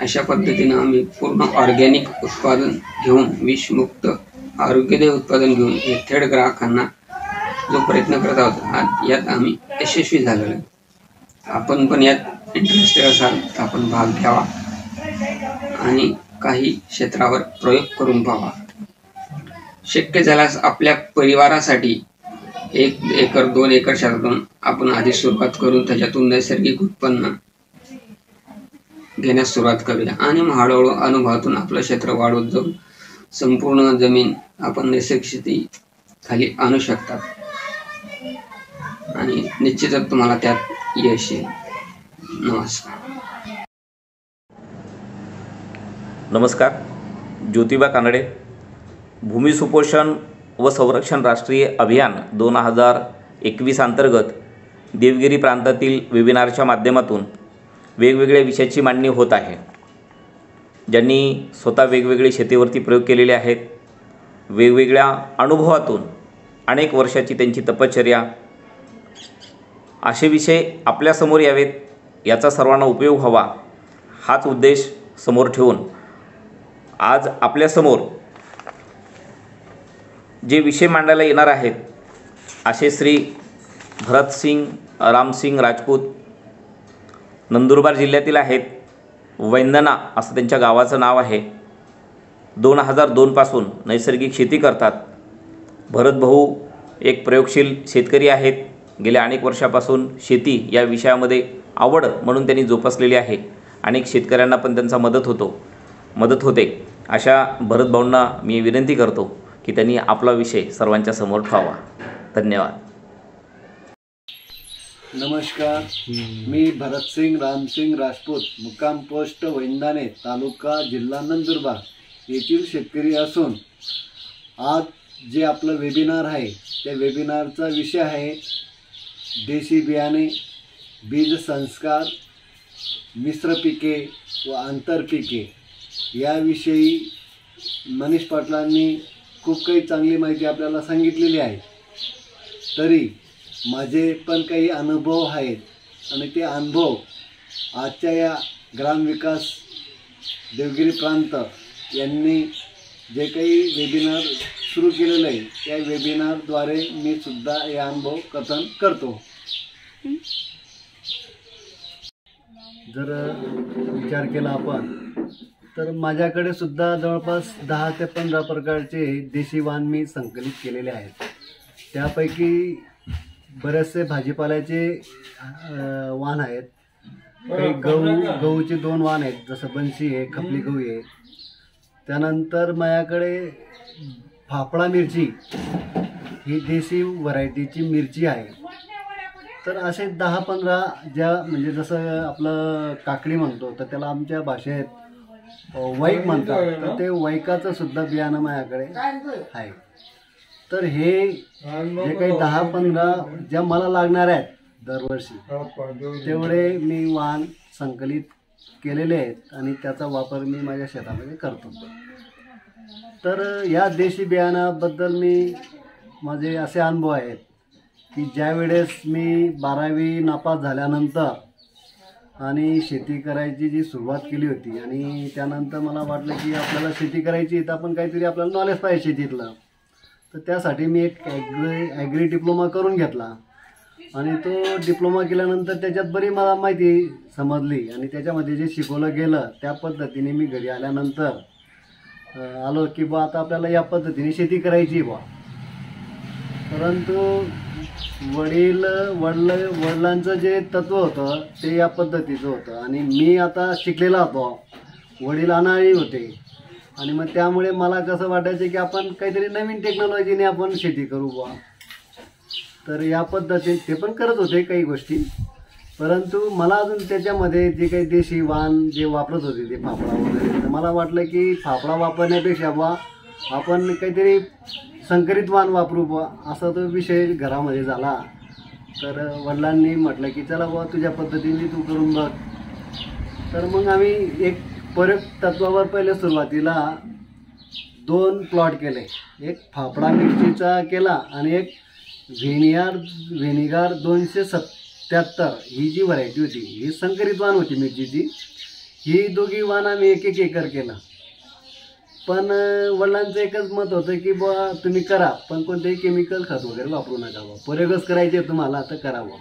अशा पद्धतीनं आम्ही पूर्ण ऑर्गॅनिक उत्पादन घेऊन विषमुक्त आरोग्यदायी उत्पादन घेऊन हे थेट ग्राहकांना जो प्रयत्न करत आहोत यात आम्ही यशस्वी झालेलो आहे. आपण पण यात इंटरेस्टेड असाल तर आपण भाग घ्यावा आणि काही क्षेत्रावर प्रयोग करून पाहावा. शक्य झाल्यास आपल्या परिवारासाठी 1 एकर 2 एकर क्षेत्रातून आपण आधी सुरुवात करून त्याच्यातून नैसर्गिक उत्पन्न घेण्यास सुरुवात करूया आणि मग हळूहळू अनुभवातून आपलं क्षेत्र वाढवत जाऊन संपूर्ण जमीन आपण नैसर्गिक शेती खाली आणू शकतात आणि निश्चितच तुम्हाला त्यात यश येईल. नमस्कार. ज्योतिबा कानडे. भूमी सुपोषण व संरक्षण राष्ट्रीय अभियान 2021 अंतर्गत देवगिरी प्रांतातील वेबिनारच्या माध्यमातून वेगवेगळ्या विषयाची मांडणी होत आहे. ज्यांनी स्वतः वेगवेगळे शेतीवरती प्रयोग केलेले आहेत, वेगवेगळ्या अनुभवातून अनेक वर्षाची त्यांची तपश्चर्या, असे विषय आपल्यासमोर यावेत, याचा सर्वांना उपयोग व्हावा हाच उद्देश समोर ठेवून आज आपल्यासमोर जे विषय मांडायला येणार आहेत असे श्री भरतसिंग रामसिंग राजपूत नंदुरबार जिल्ह्यातील आहेत. वैंदना असं त्यांच्या गावाचं नाव आहे. 2002 पासून नैसर्गिक शेती करतात. भरतभाऊ एक प्रयोगशील शेतकरी आहेत. गेल्या अनेक वर्षापासून शेती या विषयामध्ये आवड म्हणून त्यांनी जोपासलेली आहे. अनेक शेतकऱ्यांना पण त्यांचा मदत होते. अशा भरतभाऊंना मी विनंती करतो की त्यांनी आपला विषय सर्वांच्या समोर ठेवावा. धन्यवाद. नमस्कार. मी भरतसिंग रामसिंग राजपूत, मुक्काम पोस्ट वैंदाने, तालुका जिल्हा नंदुरबार येथील शेतकरी असून आज जे आपलं वेबिनार आहे त्या वेबिनारचा विषय आहे देशी बियाणे, बीज संस्कार, मिश्र पिके व आंतरपिके. याविषयी मनीष पाटलांनी खूप काही चांगली माहिती आपल्याला सांगितलेली आहे. तरी माझे पण काही अनुभव आहेत आणि ते अनुभव आजच्या या ग्रामविकास देवगिरी प्रांत यांनी जे काही वेबिनार सुरू केलेलं आहे त्या वेबिनारद्वारे मी सुद्धा हे अनुभव कथन करतो. जर विचार केला आपण तर माझ्याकडे सुद्धा जवळपास 10 ते 15 प्रकारचे देशी वाण मी संकलित केलेले आहेत. त्यापैकी बरेचसे भाजीपाल्याचे वाण आहेत. काही गहूचे 2 वाण आहेत, जसं बन्सी आहे, खपली गहू आहे. त्यानंतर माझ्याकडे फाफडा मिरची ही देशी व्हरायटीची मिरची आहे. तर असे 10-15 ज्या म्हणजे जसं आपलं काकडी म्हणतो तर त्याला आमच्या भाषेत वाईक म्हणतात, तर ते वाईकाचं सुद्धा बियाणं माझ्याकडे आहे. तर हे जे काही 10-15 ज्या मला लागणार आहेत दरवर्षी तेवढे मी वाण संकलित केलेले आहेत आणि त्याचा वापर मी माझ्या शेतामध्ये करतो. तर या देशी बियाणाबद्दल माझे असे अनुभव आहेत की ज्या वेळेस मी 12वी नापास झाल्यानंतर आणि शेती करायची जी सुरुवात केली होती आणि त्यानंतर मला वाटलं की आपल्याला शेती करायची तर आपण काहीतरी आपल्याला नॉलेज पाहिजे शेतीतलं. तर त्यासाठी मी एक ॲग्री डिप्लोमा करून घेतला आणि तो डिप्लोमा केल्यानंतर त्याच्यात बरी मला माहिती समजली आणि त्याच्यामध्ये जे शिकवलं गेलं त्या पद्धतीने मी घरी आल्यानंतर आलो की बा आता आपल्याला या पद्धतीने शेती करायची बा. परंतु वडिलांचं जे तत्त्व होतं ते या पद्धतीचं होतं आणि मी आता शिकलेला होतो, वडील अनाळी होते आणि मग त्यामुळे मला कसं वाटायचं की आपण काहीतरी नवीन टेक्नॉलॉजीने आपण शेती करू बा. तर या पद्धतीने ते पण करत होते काही गोष्टी, परंतु मला अजून त्याच्यामध्ये जे काही देशी वाण जे वापरत होते ते फाफडा वगैरे, तर मला वाटलं की फाफडा वापरण्यापेक्षा बा आपण काहीतरी संकरित वाण वापरू बा, असा तो विषय घरामध्ये झाला. तर वडिलांनी म्हटलं की चला बा तुझ्या पद्धतीने तू करून बघ. तर मग आम्ही एक प्रयोग तत्वावर पहिले सुरुवातीला 2 प्लॉट केले. एक फाफडा मिरचीचा केला आणि एक व्हिनिगार 277 ही जी व्हरायटी होती ही संकरित वाण होती मिरचीची. ही दोघी वाण आम्ही 1-1 एकर केला. पण वडिलांचं एकच मत होतं की बा तुम्ही करा पण कोणतेही केमिकल खत वगैरे वापरू नका बा, प्रयोगच करायचे तुम्हाला तर करावं.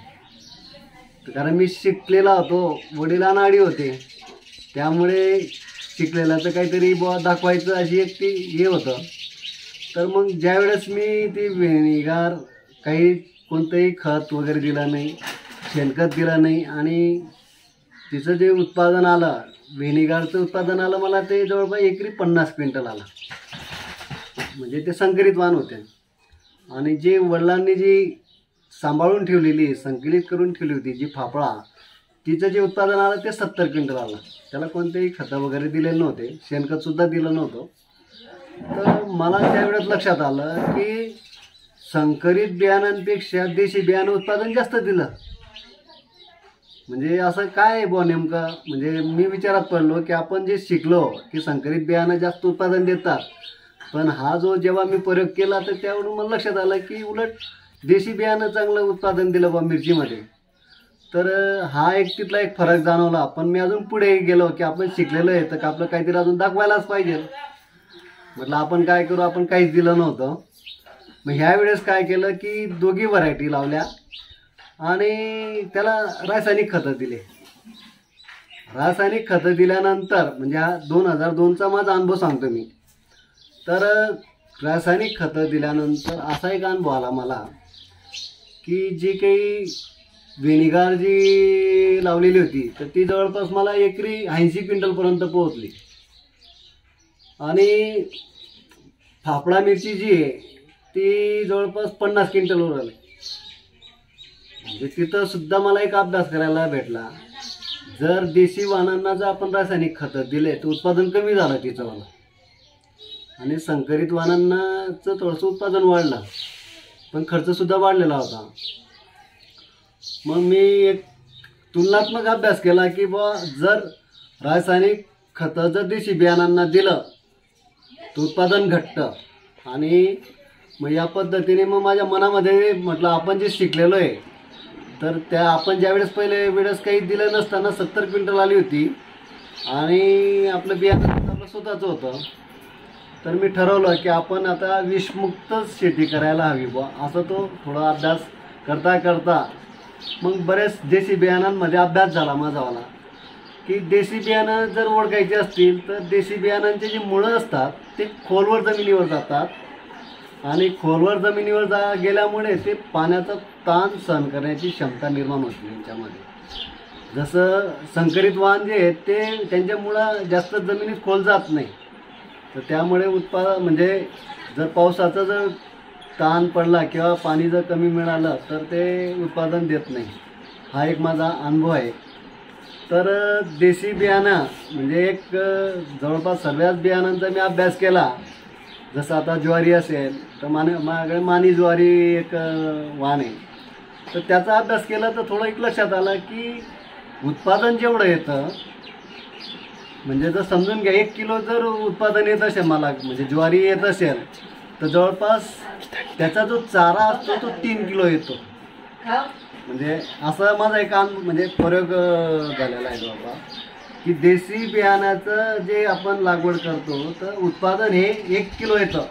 कारण मी शिकलेला होतो, वडील अनाडी होते, त्यामुळे शिकलेल्याचं काहीतरी बुवा दाखवायचं अशी एक ती हे होतं. तर मग ज्यावेळेस मी ती व्हिनिगार काही कोणतंही खत वगैरे दिलं नाही, शेणखत दिलं नाही आणि तिचं जे उत्पादन आलं व्हिनिगारचं उत्पादन आलं मला ते जवळपास एकरी 50 क्विंटल आला. म्हणजे ते संकरित वाण होते. आणि जे वडिलांनी जी सांभाळून ठेवलेली संकलित करून ठेवली होती जी फाफळा, तिचं जे उत्पादन आलं ते 70 क्विंटल आलं. त्याला कोणतेही खतं वगैरे दिलेले नव्हते, शेणखतसुद्धा दिलं नव्हतं. तर मला त्यावेळेस लक्षात आलं की संकरित बियाणांपेक्षा देशी बियाणं उत्पादन जास्त दिलं. म्हणजे असं काय बुवा नेमकं, म्हणजे मी विचारात पडलो की आपण जे शिकलो की संकरित बियाणं जास्त उत्पादन देतात, पण हा जो जेव्हा मी प्रयोग केला तर त्यावरून मला लक्षात आलं की उलट देशी बियाणं चांगलं उत्पादन दिलं बुवा मिरचीमध्ये. तर हा एक तिथला एक फरक जाणवला. पण मी अजून पुढे गेलो की आपण शिकलेलं आहे तर आपलं काहीतरी अजून दाखवायलाच पाहिजे. म्हटलं आपण काय करू, आपण काहीच दिलं नव्हतं. मग ह्या वेळेस काय केलं की दोघी व्हरायटी लावल्या आणि त्याला रासायनिक खतं दिले. रासायनिक खतं दिल्यानंतर म्हणजे हा 2002चा माझा अनुभव सांगतो मी. तर रासायनिक खतं दिल्यानंतर असा एक अनुभव आला मला की जी काही व्हिनिगार जी लावलेली होती तर ती जवळपास मला एकरी 80 क्विंटलपर्यंत पोहोचली. आणि फाफडा मिरची जी आहे ती जवळपास 50 क्विंटलवर आली. म्हणजे तिथं सुद्धा मला एक अभ्यास करायला भेटला. जर देशी वाणांना जर आपण रासायनिक खतं दिले तर उत्पादन कमी झालं तिचं मला, आणि संकरित वाणांनाचं थोडंसं उत्पादन वाढलं पण खर्चसुद्धा वाढलेला होता. मग मी एक तुलनात्मक अभ्यास केला की बुवा जर रासायनिक खतं जर देशी बियाणांना दिलं तर उत्पादन घटतं. आणि मग या पद्धतीने मग माझ्या मनामध्ये म्हटलं आपण जे शिकलेलो आहे तर त्या आपण ज्यावेळेस पहिले वेळेस काही दिलं नसताना 70 क्विंटल आली होती आणि आपलं बियाणं आपलं स्वतःचं होतं. तर मी ठरवलं की आपण आता विषमुक्तच शेती करायला हवी बुवा. असं तो थोडा अभ्यास करता करता मग बरेच देशी बियाणांमध्ये अभ्यास झाला माझावाला. की देशी बियाणं जर ओळखायचे असतील तर देशी बियाणांचे जी मुळं असतात ते खोलवर जमिनीवर जातात आणि खोलवर जमिनीवर गेल्यामुळे ते पाण्याचा ताण सहन करण्याची क्षमता निर्माण होते त्यांच्यामध्ये. जसं संकरित वाण जे आहेत ते त्यांच्या मुळं जास्त जमिनीत खोल जात नाही, तर त्यामुळे उत्पादन म्हणजे जर पावसाचा जर ताण पडला किंवा पाणी जर कमी मिळालं तर ते उत्पादन देत नाही. हा एक माझा अनुभव आहे. तर देशी बियाणं म्हणजे एक जवळपास सर्वच बियाणांचा मी अभ्यास केला. जसं आता ज्वारी असेल तर माझ्याकडे मानी ज्वारी एक वाण आहे, तर त्याचा अभ्यास केला तर थोडं एक लक्षात आलं की उत्पादन जेवढं येतं म्हणजे जर समजून घ्या 1 किलो जर उत्पादन येत असेल मला म्हणजे ज्वारी येत असेल तर जवळपास त्याचा जो चारा असतो तो 3 किलो येतो. म्हणजे असं माझा एक म्हणजे प्रयोग झालेला आहे जवळपास की देशी बियाणाचं जे आपण लागवड करतो तर उत्पादन हे 1 किलो येतं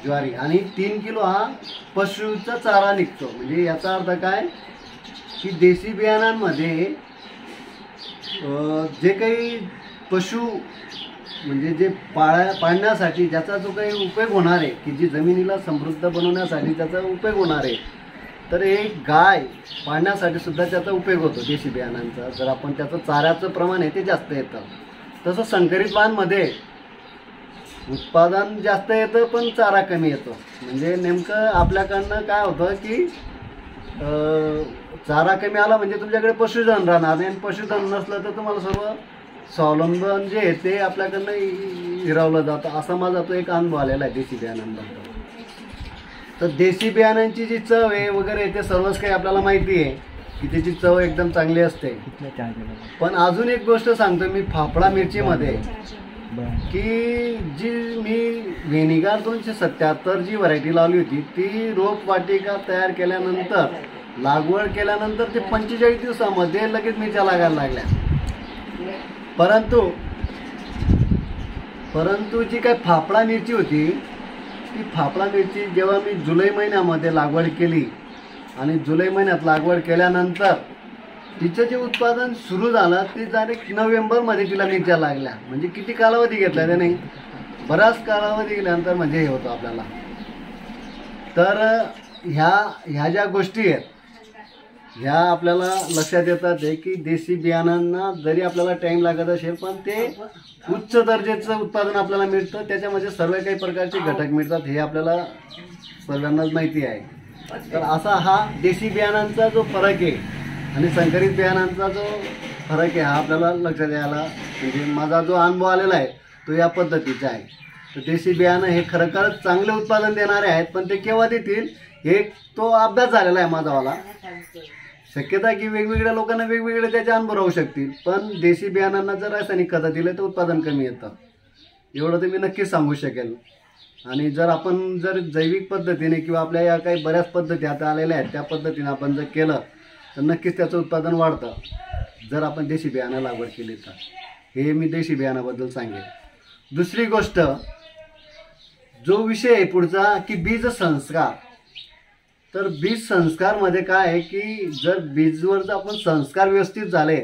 ज्वारी आणि 3 किलो हा पशुचा चारा निघतो. म्हणजे याचा अर्थ काय की देशी बियाणांमध्ये जे काही पशु म्हणजे जे पाळण्यासाठी ज्याचा जो काही उपयोग होणार आहे की जी जमिनीला समृद्ध बनवण्यासाठी त्याचा उपयोग होणार आहे, तर एक गाय पाळण्यासाठी सुद्धा त्याचा उपयोग होतो देशी बियाणांचा. जर आपण त्याचं चाऱ्याचं प्रमाण आहे ते जास्त येतं. तसं संकरित वाणांमध्ये उत्पादन जास्त येतं पण चारा कमी येतो. म्हणजे नेमकं आपल्याकडनं काय होतं की चारा कमी आला म्हणजे तुमच्याकडे पशुधन राहणार नाही आणि पशुधन नसलं तर तुम्हाला सर्व स्वावलंबन जे आहे ते आपल्याकडनं हिरावलं जातं. असा माझा तो एक अनुभव आलेला आहे देशी बियाणांबद्दल. तर देशी बियाणांची जी चव आहे वगैरे ते सर्वच काही आपल्याला माहिती आहे की त्याची चव एकदम चांगली असते. पण अजून एक गोष्ट सांगतो मी फाफडा मिरचीमध्ये की जी मी व्हेनिगार 277 जी व्हरायटी लावली होती ती रोपवाटिका तयार केल्यानंतर लागवड केल्यानंतर ते 45 दिवसामध्ये लगेच मिरच्या लागायला लागल्या. परंतु जी काही फाफडा मिरची होती ती फाफडा मिरची जेव्हा मी जुलै महिन्यामध्ये लागवड केली आणि जुलै महिन्यात लागवड केल्यानंतर तिचं जे उत्पादन सुरू झालं ते डायरेक्ट नोव्हेंबरमध्ये तिला मिरच्या लागल्या. म्हणजे किती कालावधी घेतला त्याने, बराच कालावधी गेल्यानंतर म्हणजे हे होतं आपल्याला. तर ह्या ज्या गोष्टी आहेत ह्या आपल्याला लक्षात येतात आहे की देशी बियाणांना जरी आपल्याला टाईम लागत असेल पण ते उच्च दर्जाचं उत्पादन आपल्याला मिळतं. त्याच्यामध्ये सर्व काही प्रकारचे घटक मिळतात हे आपल्याला सर्वांनाच माहिती आहे. तर असा हा देशी बियाणांचा जो फरक आहे आणि संकरित बियाणांचा जो फरक आहे हा आपल्याला लक्षात यायला म्हणजे माझा जो अनुभव आलेला आहे तो या पद्धतीचा आहे. तर देशी बियाणं हे खरोखरच चांगले उत्पादन देणारे आहेत पण ते केव्हा देतील हे तो अभ्यास झालेला आहे माझावाला. शक्यता की वेगवेगळ्या लोकांना वेगवेगळे त्याचे अनुभव राहू शकतील पण देशी बियाणांना जर रासायनिक खतं दिले तर उत्पादन कमी येतं एवढं तर मी नक्कीच सांगू शकेल. आणि जर आपण जर जैविक पद्धतीने किंवा आपल्या या काही बऱ्याच पद्धती आता आलेल्या आहेत त्या पद्धतीने आपण जर केलं तर नक्कीच त्याचं उत्पादन वाढतं जर आपण देशी बियाणं लागवड केली तर. हे मी देशी बियाणाबद्दल सांगेन. दुसरी गोष्ट जो विषय आहे पुढचा की बीज संस्कार. तर बीज संस्कारमध्ये काय आहे की जर बीजवर जर आपण संस्कार व्यवस्थित झाले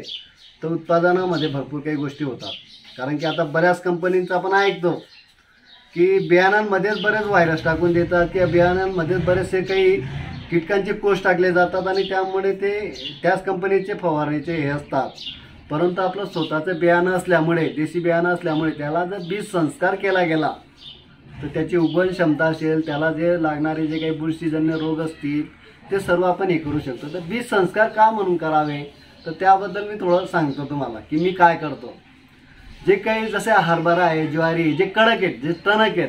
तर उत्पादनामध्ये भरपूर काही गोष्टी होतात. कारण की आता बऱ्याच कंपनींचं आपण ऐकतो की बियाणांमध्येच बरेच व्हायरस टाकून देतात किंवा बियाणांमध्येच बरेचसे काही कीटकांचे कोष टाकले जातात आणि त्यामुळे ते त्याच कंपनीचे फवारणीचे हे असतात. परंतु आपलं स्वतःचं बियाणं असल्यामुळे देशी बियाणं असल्यामुळे त्याला जर बीज संस्कार केला गेला तर त्याची उगवण क्षमता असेल त्याला जे लागणारे जे काही बुरशीजन्य रोग असतील ते सर्व आपण हे करू शकतो. तर बीज संस्कार का म्हणून करावे तर त्याबद्दल मी थोडं सांगतो तुम्हाला की मी काय करतो. जे काही जसे हरभरा आहे ज्वारी जे कडक आहेत जे टणक आहेत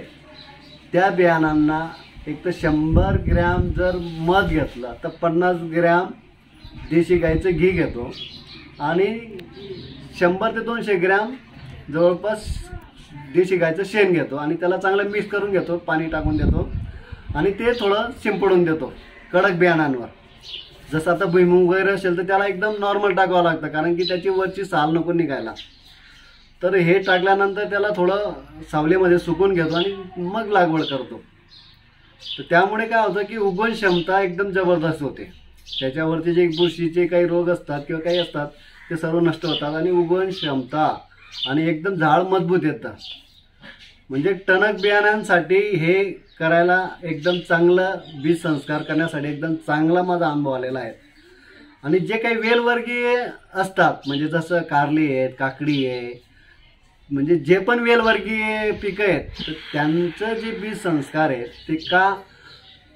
त्या बियाणांना एक तर 100 ग्रॅम जर मध घेतलं तर 50 ग्रॅम देशी गाईचं घी घेतो आणि 100 ते 200 ग्रॅम जवळपास देशी गाईचं शेण घेतो आणि त्याला चांगलं मिक्स करून घेतो पाणी टाकून देतो आणि ते थोडं शिंपडून देतो कडक बियाणांवर. जसं आता भुईमूग वगैरे असेल तर त्याला एकदम नॉर्मल टाकावं लागतं कारण की त्याची वरची साल नको निघायला. तर हे टाकल्यानंतर त्याला थोडं सावलीमध्ये सुकून घेतो आणि मग लागवड करतो. तर त्यामुळे काय होतं की उगवण क्षमता एकदम जबरदस्त होते. त्याच्यावरती जे बुरशीचे काही रोग असतात किंवा काही असतात ते सर्व नष्ट होतात आणि उगवण क्षमता आणि एकदम झाड मजबूत येतं. म्हणजे टणक बियाण्यांसाठी हे करायला एकदम चांगलं, बीज संस्कार करण्यासाठी एकदम चांगला माझा अनुभव आलेला आहे. आणि जे काही वेलवर्गीय असतात म्हणजे जसं कारली आहेत, काकडी आहे, म्हणजे जे पण वेलवर्गीय पिकं आहेत तर त्यांचं जे बीज संस्कार आहेत ते का,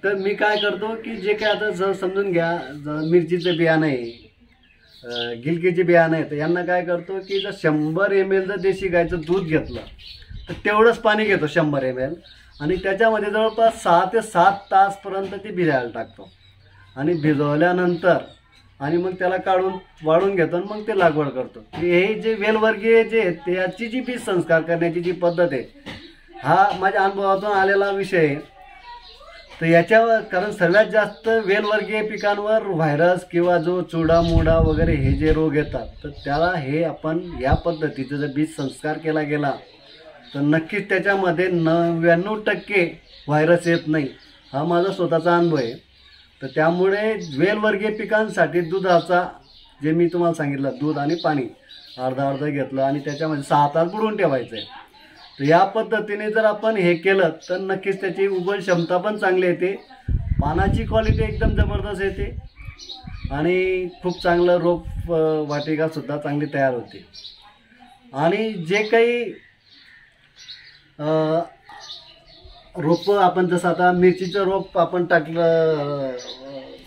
तर मी काय करतो की जे काही आता समजून घ्या, मिरचीचं बियाणं आहे, गिलकीचे बियाणं आहे, तर यांना काय करतो की जर 100 ml जर देशी गायचं दूध घेतलं तर तेवढंच पाणी घेतो 100 ml आणि त्याच्यामध्ये जवळपास 6 ते 7 तासपर्यंत ते भिजायला टाकतो. आणि भिजवल्यानंतर आणि मग त्याला काढून वाळून घेतो आणि मग ते लागवड करतो. हे जे वेलवर्गीय जे आहेत ते याची जी बीज संस्कार करण्याची जी पद्धत आहे हा माझ्या अनुभवातून आलेला विषय आहे. तर याच्यावर कारण सर्वात जास्त वेलवर्गीय पिकांवर व्हायरस किंवा जो चुडा मुडा वगैरे हे जे रोग येतात तर त्याला हे आपण या पद्धतीचं जर बीज संस्कार केला गेला तर नक्कीच त्याच्यामध्ये 99% व्हायरस येत नाही. हा माझा स्वतःचा अनुभव आहे. तर त्यामुळे वेलवर्गीय पिकांसाठी दुधाचा जे मी तुम्हाला सांगितलं, दूध आणि पाणी अर्धा घेतलं आणि त्याच्यामध्ये 6 तास बुडवून ठेवायचं आहे. तर या पद्धतीने जर आपण हे केलं तर नक्कीच त्याची उगवण क्षमता पण चांगली येते, पानाची क्वालिटी एकदम जबरदस्त येते आणि खूप चांगलं रोप वाटिकासुद्धा चांगली तयार होते. आणि जे काही रोपं आपण जसं आता मिरचीचं रोप आपण टाकलं,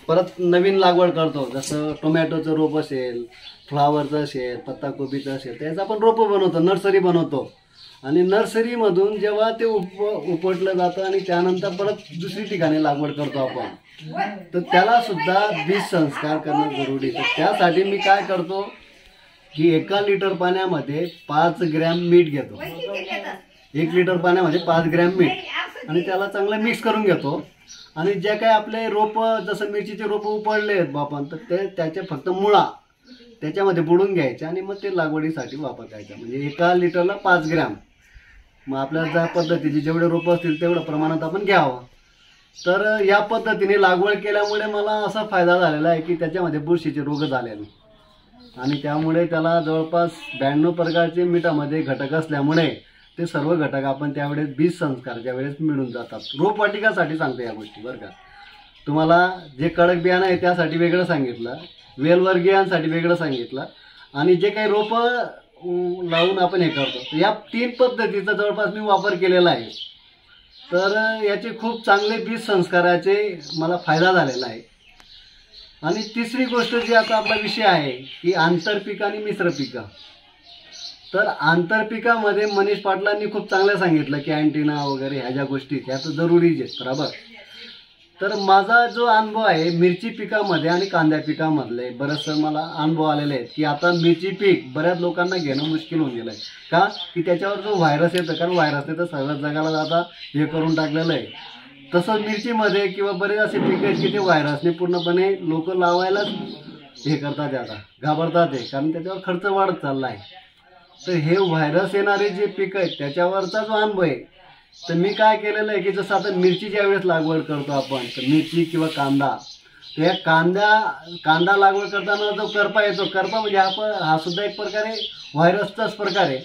परत नवीन लागवड करतो, जसं टोमॅटोचं रोप असेल, फ्लावरचं असेल, पत्ताकोबीचं असेल, त्याचं आपण रोपं बनवतो, नर्सरी बनवतो. आणि नर्सरीमधून जेव्हा ते उपटलं जातं आणि त्यानंतर परत दुसरी ठिकाणी लागवड करतो आपण, तर त्याला सुद्धा बीज संस्कार करणं जरुरी आहे. तर त्यासाठी मी काय करतो की 1 लिटर पाण्यामध्ये 5 ग्रॅम मीठ घेतो. 1 लिटर पाण्यामध्ये 5 ग्रॅम मीठ आणि त्याला चांगलं मिक्स करून घेतो. आणि जे काही आपले रोपं, जसं मिरचीचे रोपं उपडले आहेत आपण, तर ते त्याचे फक्त मुळा त्याच्यामध्ये बुडून घ्यायचे आणि मग ते लागवडीसाठी वापरायचं. म्हणजे 1 लिटरला 5 ग्रॅम. मग आपल्याला ज्या पद्धतीचे जेवढे रोपं असतील तेवढं प्रमाणात आपण घ्यावं. तर या पद्धतीने लागवड केल्यामुळे मला असा फायदा झालेला आहे की त्याच्यामध्ये बुरशीचे रोग झाले नाही आणि त्यामुळे त्याला जवळपास 92 प्रकारचे मिठामध्ये घटक असल्यामुळे ते सर्व घटक आपण त्यावेळेस बीज संस्कारच्या वेळेस मिळून जातात. रोपवाटिकासाठी सांगतो या गोष्टी बरं का. तुम्हाला जे कडक बियाणं आहे त्यासाठी वेगळं सांगितलं, वेलवर्गीयांसाठी वेगळं सांगितलं आणि जे काही रोपं लावून आपण हे करतो, या 3 पद्धतीचा जवळपास मी वापर केलेला आहे. तर याचे खूप चांगले बीज संस्काराचे मला फायदा झालेला आहे. आणि तिसरी गोष्ट जी आता आपला विषय आहे की आंतरपिकं आणि मिश्र पिकं. तर आंतरपिकामध्ये मनीष पाटलांनी खूप चांगलं सांगितलं की अँटिना वगैरे ह्या ज्या गोष्टी त्या तर जरुरीच आहेत, बरोबर. तर माझा जो अनुभव आहे मिरची पिकामध्ये आणि कांद्या पिकामधले बरेचसे मला अनुभव आलेले आहेत की आता मिरची पीक बऱ्याच लोकांना घेणं मुश्किल होऊन गेलं आहे. का की त्याच्यावर जो व्हायरस येतं, कारण व्हायरसने तर सर्वच जगाला आता हे करून टाकलेलं आहे. तसं मिरचीमध्ये किंवा बरेच असे पिकं आहेत की ते व्हायरसने पूर्णपणे लोक लावायलाच हे करतात, आता घाबरतात आहे, कारण त्याच्यावर खर्च वाढत चालला आहे. तर हे व्हायरस येणारे जे पिकं आहेत त्याच्यावरचा जो अनुभव आहे, तर मी काय केलेलं आहे की जसं आता मिरची ज्या वेळेस लागवड करतो आपण, तर मिरची किंवा कांदा, त्या कांदा लागवड करताना जो करपा येतो, करपा म्हणजे हा सुद्धा एक प्रकारे व्हायरसचाच प्रकार आहे.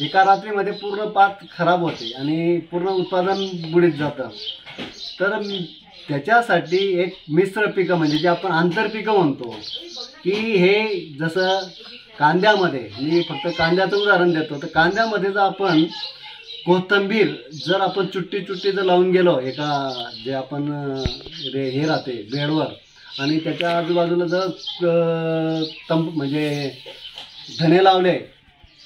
एका रात्रीमध्ये पूर्ण पात खराब होते आणि पूर्ण उत्पादन बुडीत जातं. तर त्याच्यासाठी एक मिश्र पिकं म्हणजे जे आपण आंतरपिकं म्हणतो की हे जसं कांद्यामध्ये, मी फक्त कांद्याचं उदाहरण देतो, तर कांद्यामध्ये जर आपण कोथिंबीर जर आपण चुट्टी जर लावून गेलो एका जे आपण हे राहते बेडवर आणि त्याच्या आजूबाजूला जर म्हणजे धने लावले,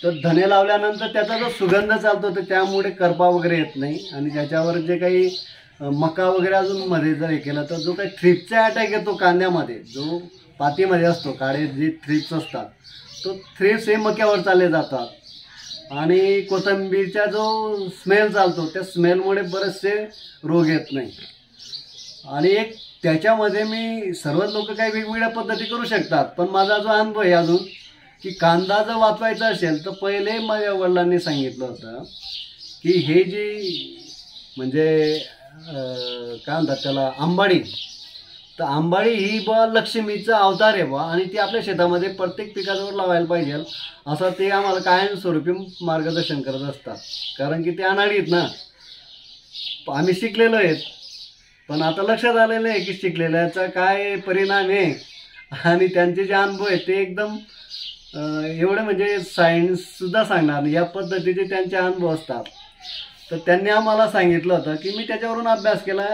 तर धने लावल्यानंतर त्याचा जो सुगंध चालतो तर त्यामुळे करपा वगैरे येत नाही. आणि त्याच्यावर जे काही मका वगैरे अजून मध्ये जर हे केलं तर जो काही थ्रिप्सचा अटॅक येतो कांद्यामध्ये, जो पातीमध्ये असतो, काळे जे थ्रिप्स असतात, तो थ्रिप्स हे मक्यावर चालले जातात. आणि कोथिंबीरचा जो स्मेल चालतो त्या स्मेलमुळे बरेचसे रोग येत नाही. आणि एक त्याच्यामध्ये मी सर्वच लोक काही वेगवेगळ्या पद्धती करू शकतात, पण माझा जो अनुभव आहे अजून की कांदा जर वाचवायचा असेल तर पहिले माझ्या वडिलांनी सांगितलं होतं की हे जी म्हणजे काय म्हणतात त्याला आंबाडी, तर आंबाडी ही बुवा लक्ष्मीचा अवतार आहे बुवा, आणि ती आपल्या शेतामध्ये प्रत्येक पिकाजवळ लावायला पाहिजे असं ते आम्हाला कायमस्वरूपी मार्गदर्शन करत असतात. कारण की ते अनाडी आहेत ना, आम्ही शिकलेलो आहेत, पण आता लक्षात आलेलं आहे की शिकलेल्याचा काय परिणाम आहे आणि त्यांचे जे अनुभव आहेत ते एकदम एवढे म्हणजे सायन्ससुद्धा सांगणार या पद्धतीचे त्यांचे अनुभव असतात. तर त्यांनी आम्हाला सांगितलं होतं की मी त्याच्यावरून अभ्यास केला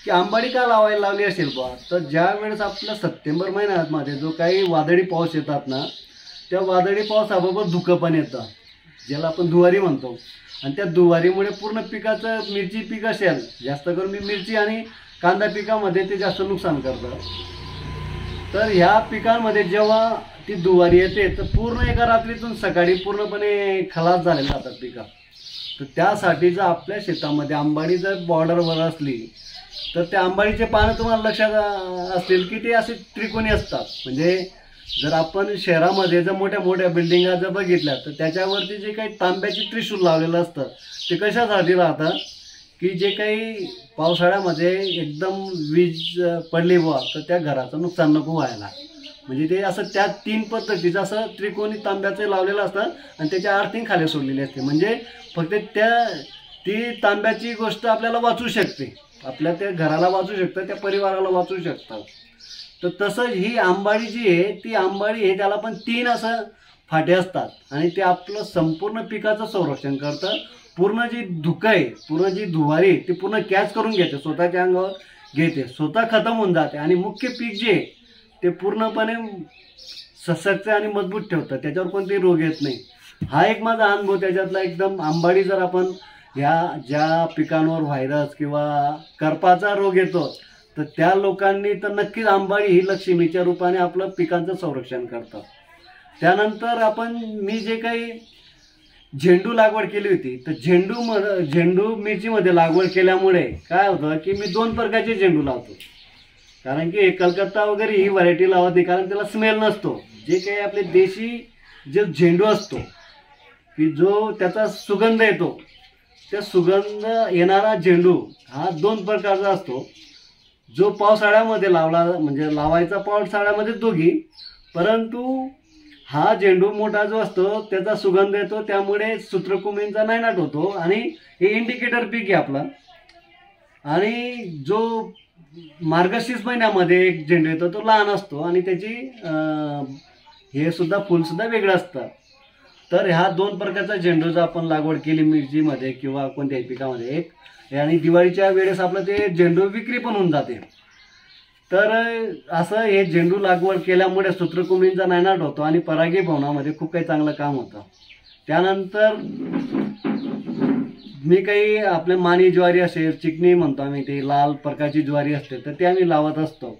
की आंबाडी का लावायला लावली असेल बा. तर ज्या वेळेस आपल्या सप्टेंबर महिन्यामध्ये जो काही वादळी पाऊस येतात ना, त्या वादळी पावसाबरोबर धुकं पण येतं, ज्याला आपण दुवारी म्हणतो, आणि त्या दुवारीमुळे पूर्ण पिकाचं मिरची पीक असेल, जास्त करून मी मिरची आणि कांदा पिकामध्ये ते जास्त नुकसान करतं. तर ह्या पिकांमध्ये जेव्हा ती दुवारी येते तर पूर्ण एका रात्रीतून सकाळी पूर्णपणे खलास झालेले राहतात पिकं. तर त्यासाठी जर आपल्या शेतामध्ये आंबाडी जर बॉर्डरवर असली तर त्या आंबाडीचे पानं तुम्हाला लक्षात असतील की ते असे त्रिकोणी असतात. म्हणजे जर आपण शहरामध्ये जर मोठ्या मोठ्या बिल्डिंगा जर बघितल्या तर त्याच्यावरती जे काही तांब्याची त्रिशूल लावलेलं असतं ते कशासाठी राहतं की जे काही पावसाळ्यामध्ये एकदम वीज पडली बुवा तर त्या घराचं नुकसान नको व्हायला. म्हणजे ते असं त्या 3 पद्धतीचं असं त्रिकोणी तांब्याचं लावलेलं असतं आणि त्याची अर्थिंग खाली सोडलेली असते. म्हणजे फक्त ती तांब्याची गोष्ट आपल्याला वाचू शकते, आपल्या त्या घराला वाचू शकतं, त्या परिवाराला वाचू शकतात. तर तसंच ही आंबाडी जी आहे ती आंबाडी हे त्याला पण 3 असं फाटे असतात आणि ते आपलं संपूर्ण पिकाचं संरक्षण करतं. पूर्ण जी धुकं आहे, पूर्ण जी दुवारी ती पूर्ण कॅच करून घेते, स्वतःच्या अंगावर घेते, स्वतः खतम होऊन जाते आणि मुख्य पीक जे आहे ते पूर्णपणे सशक्त आणि मजबूत ठेवतं, त्याच्यावर कोणतेही रोग येत नाही. हा एक माझा अनुभव त्याच्यातला एकदम. आंबाडी जर आपण ज्या पिकांवर व्हायरस किंवा करपाचा रोग येतो तर त्या लोकांनी तर नक्कीच आंबाडी ही लक्ष्मीच्या रूपाने आपलं पिकांचं संरक्षण करतात. त्यानंतर मी जे काही झेंडू लागवड केली होती तर झेंडू मिरचीमध्ये लागवड केल्यामुळे काय होतं की मी 2 प्रकारचे झेंडू लावतो. कारण की कलकत्ता वगैरे ही व्हरायटी लावत नाही, कारण त्याला स्मेल नसतो. जे काही आपले देशी जे झेंडू असतो की जो त्याचा सुगंध येतो, त्या सुगंध येणारा झेंडू हा 2 प्रकारचा असतो. जो पावसाळ्यामध्ये म्हणजे लावायचा पावसाळ्यामध्ये दोघी, परंतु हा झेंडू मोठा जो असतो त्याचा सुगंध येतो, त्यामुळे सूत्रकुमींचा नायनाट होतो आणि हे इंडिकेटर पीक आहे आपला. आणि जो मार्गशीर्ष महिन्यामध्ये एक झेंडू येतो तो लहान असतो आणि त्याची हे सुद्धा फुलसुद्धा वेगळं असतं. तर ह्या 2 प्रकारचा झेंडू जर आपण लागवड केली मिरचीमध्ये किंवा कोणत्याही पिकामध्ये एक, आणि दिवाळीच्या वेळेस आपलं ते झेंडू विक्री पण होऊन जाते. तर असं हे झेंडू लागवड केल्यामुळे सूत्रकुमींचा नायनाट होतो आणि परागीभवनामध्ये खूप काही चांगलं काम होतं. त्यानंतर मी काही आपले मानी ज्वारी असेल, चिकणी म्हणतो आम्ही, ते लाल प्रकारची ज्वारी असते, तर ते आम्ही लावत असतो.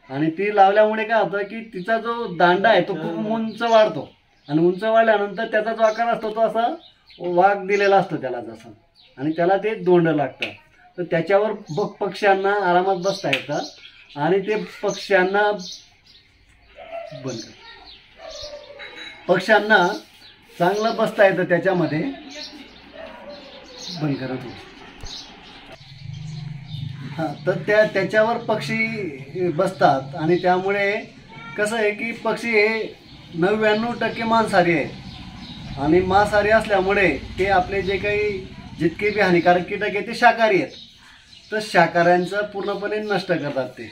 आणि ती लावल्यामुळे काय होतं की तिचा जो दांडा आहे तो खूप उंच वाढतो आणि उंच वाढल्यानंतर त्याचा जो आकार असतो तो असा वाघ दिलेला असतो त्याला जसं, आणि त्याला ते दोंड लागतं. तर त्याच्यावर पक्ष्यांना आरामात बसता येतं आणि ते पक्ष्यांना चांगलं बसता येतं त्याच्यामध्ये. बंद करत तर त्याच्यावर पक्षी बसतात आणि त्यामुळे कसं आहे की पक्षी हे 99% मांसाहारी आहे आणि मांसाहारी असल्यामुळे ते आपले जे काही जितके बी हानिकारक कीटक आहेत ते शाकाहारी आहेत. तर शाकाहाऱ्यांचं पूर्णपणे नष्ट करतात ते,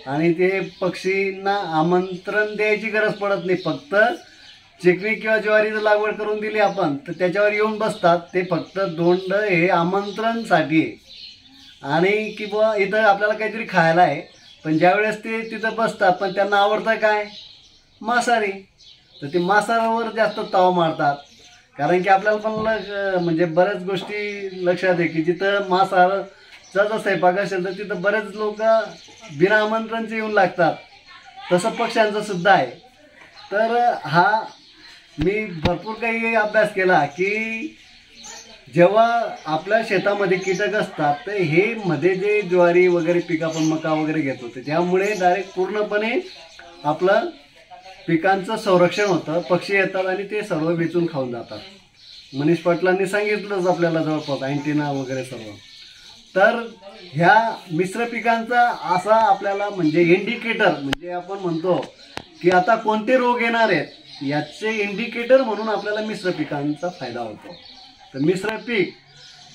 आणि ते पक्षींना आमंत्रण द्यायची गरज पडत नाही. फक्त चिकणी किंवा ज्वारीची लागवड करून दिली आपण तर त्याच्यावर येऊन बसतात. ते फक्त दोंड हे आमंत्रणसाठी आहे आणि की बुवा इथं आपल्याला काहीतरी खायला आहे, पण ज्यावेळेस ते तिथं बसतात पण त्यांना आवडतं काय, मांसाहारी, तर ते मांसाहारावर जास्त ताव मारतात. कारण की आपल्याला पण म्हणजे बऱ्याच गोष्टी लक्षात आहे की जिथं मांसाहाराचा जर स्वयंपाक असेल तर तिथं बरेच लोक बिना आमंत्रणचे येऊन लागतात. तसं पक्ष्यांचं सुद्धा आहे. तर हा मी भरपूर काही अभ्यास केला की जेव्हा आपल्या शेतामध्ये कीटक असतात तर हे मध्ये जे ज्वारी वगैरे पीक आपण मका वगैरे घेत होते त्यामुळे डायरेक्ट पूर्णपणे आपलं पिकांचं संरक्षण होतं. पक्षी येतात आणि ते सर्व वेचून खाऊन जातात. मनीष पाटलांनी सांगितलंच आपल्याला जवळपास अँटिना वगैरे सर्व. तर ह्या मिश्र पिकांचा असा आपल्याला म्हणजे इंडिकेटर म्हणजे आपण म्हणतो की आता कोणते रोग येणार आहेत याचे इंडिकेटर म्हणून आपल्याला मिश्र पिकांचा फायदा होतो. तर मिश्र पीक,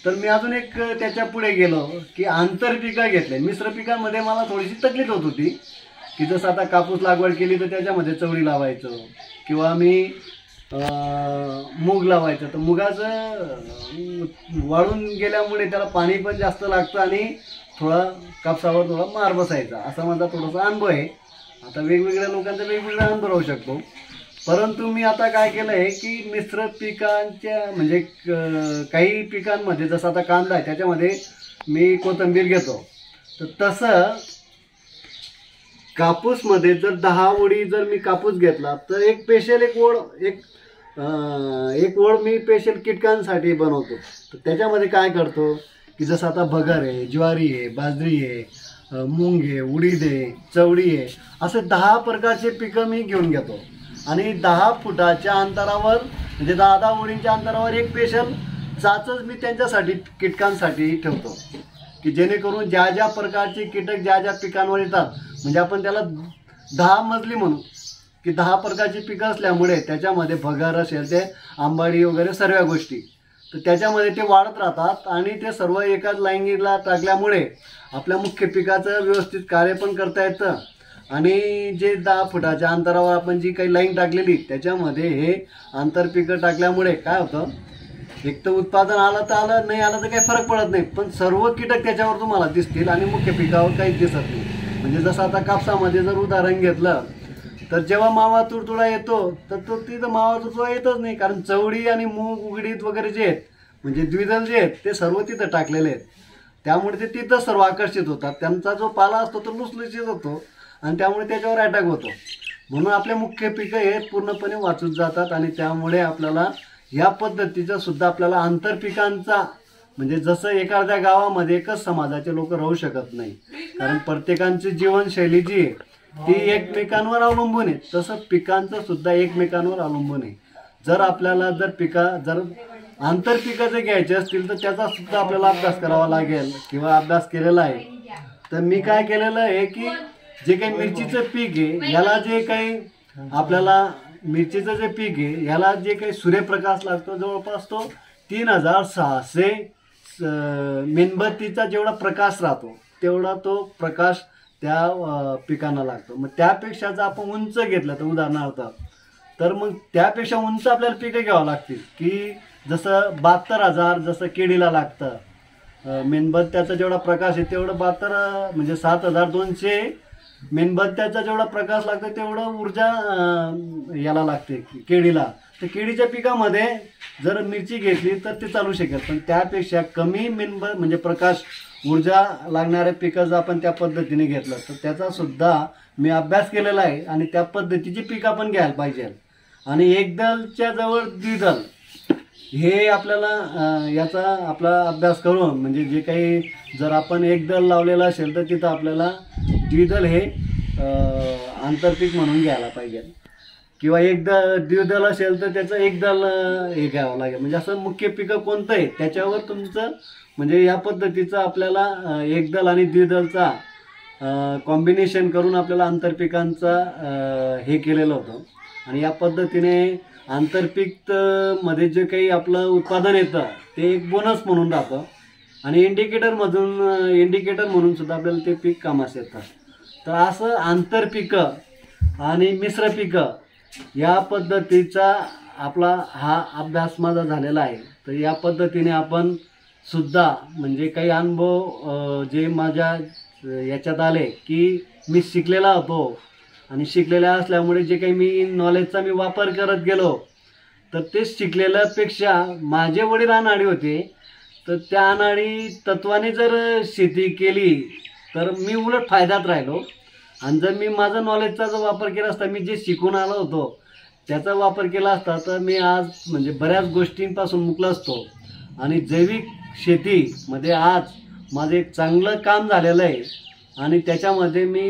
तर मी अजून एक त्याच्या पुढे गेलो की आंतरपिकं घेतले. मिश्र पिकांमध्ये मला थोडीशी तकलीफ होत होती की जसं आता कापूस लागवड केली तर त्याच्यामध्ये चवळी लावायचं किंवा मी मूग लावायचं, तर मुगाचं वाळून गेल्यामुळे त्याला पाणी पण जास्त लागतं आणि थोडा कापसावर थोडा मार बसायचा, असा माझा थोडासा अनुभव आहे. आता वेगवेगळ्या लोकांचा वेगवेगळा अनुभव राहू शकतो. परंतु मी आता काय केलं आहे की मिश्र पिकांच्या म्हणजे काही पिकांमध्ये जसं आता कांदा आहे त्याच्यामध्ये मी कोथिंबीर घेतो, तर तसं कापूसमध्ये जर 10 ओळी जर मी कापूस घेतला तर एक स्पेशल एक ओळ मी स्पेशल कीटकांसाठी बनवतो. तर त्याच्यामध्ये काय करतो की जसं आता भगर आहे, ज्वारी आहे, बाजरी आहे, मूग आहे, उडीद आहे, चवळी आहे, असे 10 प्रकारचे पिकं मी घेऊन घेतो आणि 10 फुटाच्या अंतरावर म्हणजे 10 ओळींच्या अंतरावर एक स्पेशल चाचच मी त्यांच्यासाठी कीटकांसाठी ठेवतो की जेणेकरून ज्या ज्या प्रकारचे कीटक ज्या ज्या पिकांवर येतात, म्हणजे आपण त्याला 10 मजली म्हणू की 10 प्रकारची पिकं असल्यामुळे त्याच्यामध्ये भगर असेल ते आंबाडी वगैरे सर्व गोष्टी, तर त्याच्यामध्ये ते वाढत राहतात आणि ते सर्व एकाच लाईनीला टाकल्यामुळे आपल्या मुख्य पिकाचं व्यवस्थित कार्य पण करता येतं. आणि जे 10 फुटाच्या अंतरावर आपण जी काही लाईन टाकलेली त्याच्यामध्ये हे आंतरपिकं टाकल्यामुळे काय होतं, एक तर उत्पादन आलं तर आलं, नाही आलं तर काही फरक पडत नाही, पण सर्व कीटक त्याच्यावर तुम्हाला दिसतील आणि मुख्य पिकावर काहीच दिसत नाही. म्हणजे जसं आता कापसामध्ये जर उदाहरण घेतलं तर जेव्हा मावा तुडतुडा येतो तर तो तिथं मावा तुडतुडा येतच नाही, कारण चवळी आणि मूग उडीद वगैरे जे आहेत म्हणजे द्विदल जे आहेत ते सर्व तिथं टाकलेले आहेत, त्यामुळे ते तिथं सर्व आकर्षित होतात. त्यांचा जो पाला असतो तो लुसलुशीत होतो आणि त्यामुळे त्याच्यावर अटॅक होतो. म्हणून आपले मुख्य पिकं हे पूर्णपणे वाचून जातात आणि त्यामुळे आपल्याला या पद्धतीचा सुद्धा आपल्याला आंतरपिकांचा म्हणजे जसं एखाद्या गावामध्ये एकच समाजाचे लोक राहू शकत नाही, कारण प्रत्येकांची जीवनशैली जी आहे ती एकमेकांवर अवलंबून आहे, तसं पिकांचं सुद्धा एकमेकांवर अवलंबून आहे. जर आपल्याला जर आंतरपिकं जर घ्यायचे असतील तर त्याचा सुद्धा आपल्याला अभ्यास करावा लागेल किंवा अभ्यास केलेला आहे. तर मी काय केलेलं आहे की जे काही मिरचीचं पीक आहे याला जे काही आपल्याला मिरचीचं जे पीक आहे याला जे काही सूर्यप्रकाश लागतो जवळपास तो 3600 मेणबत्तीचा जेवढा प्रकाश राहतो तेवढा तो प्रकाश त्या पिकांना लागतो. मग त्यापेक्षा जर आपण उंच घेतलं तर उदाहरणार्थ तर मग त्यापेक्षा उंच आपल्याला पिकं घ्यावं लागतील की जसं 72,000 जसं केळीला लागतं मेणबत्त्याचा जेवढा प्रकाश आहे तेवढं 72 म्हणजे 7,200 मेणबत्त्याचा जेवढा प्रकाश लागतो तेवढं ऊर्जा याला लागते केळीला. तर केळीच्या पिकामध्ये जर मिरची घेतली तर ते चालू शकेल, पण त्यापेक्षा कमी म्हणजे प्रकाश ऊर्जा लागणाऱ्या पिकं जर आपण त्या पद्धतीने घेतलं तर त्याचा सुद्धा मी अभ्यास केलेला आहे आणि त्या पद्धतीची पिकं आपण घ्यायला पाहिजे. आणि एकदलच्या जवळ द्विदल हे आपल्याला याचा आपला अभ्यास करून म्हणजे जे काही जर आपण एकदल लावलेला असेल तर तिथं आपल्याला द्विदल हे आंतरपीक म्हणून घ्यायला पाहिजे किंवा द्विदल असेल तर त्याचं एकदल हे घ्यावं लागेल. म्हणजे असं मुख्य पिकं कोणतं आहे त्याच्यावर तुमचं म्हणजे या पद्धतीचं आपल्याला एकदल आणि द्विदलचा कॉम्बिनेशन करून आपल्याला आंतरपिकांचा हे केलेलं होतं. आणि या पद्धतीने आंतरपीक मध्ये जे काही आपलं उत्पादन येतं ते एक बोनस म्हणून राहतं आणि इंडिकेटर म्हणून सुद्धा आपल्याला ते पीक कामास येतं. तर असं आंतरपिकं आणि मिश्र पिकं या पद्धतीचा आपला हा अभ्यास माझा झालेला आहे. तर या पद्धतीने आपण सुद्धा म्हणजे काही अनुभव जे माझ्या याच्यात आले की मी शिकलेला होतो आणि शिकलेल्या असल्यामुळे जे काही मी नॉलेजचा मी वापर करत गेलो तर ते शिकलेल्यापेक्षा माझे वडील अनाडी होते, तर त्या अनाडी तत्वाने जर शेती केली तर मी उलट फायद्यात राहिलो. आणि जर मी माझा नॉलेजचा जो वापर केला असता, मी जे शिकून आलो होतो त्याचा वापर केला असता तर मी आज म्हणजे बऱ्याच गोष्टींपासून मुकलो असतो. आणि जैविक शेतीमध्ये आज माझं एक चांगलं काम झालेलं आहे आणि त्याच्यामध्ये मी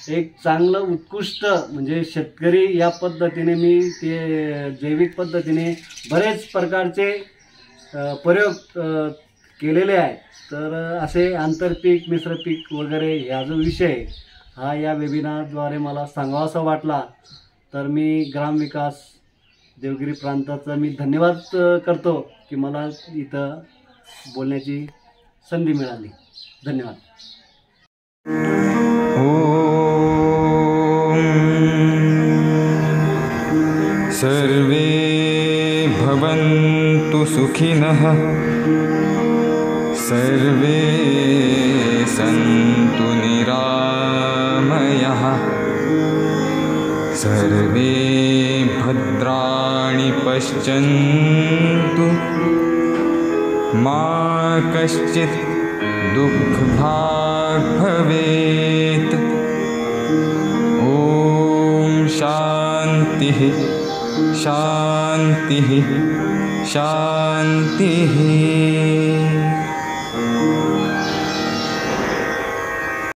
एक चांगलं उत्कृष्ट म्हणजे शेतकरी या पद्धतीने मी ते जैविक पद्धतीने बरेच प्रकारचे प्रयोग केलेले आहे तर असे आंतरपीक मिश्रपीक वगैरे ह्या जो विषय हा या वेबिनारद्वारे मला सांगावासा वाटला, तर मी ग्रामविकास देवगिरी प्रांताचा मी धन्यवाद करतो की मला इथं बोलण्याची संधी मिळाली. धन्यवाद. सर्वे भवन्तु सुखिनः, सर्वे सन्तु निरामयाः, सर्वे भद्राणि पश्यन्तु, मा कश्चित् दुःखभाग् भवेत्. ॐ शान्तिः शान्तिः शान्तिः.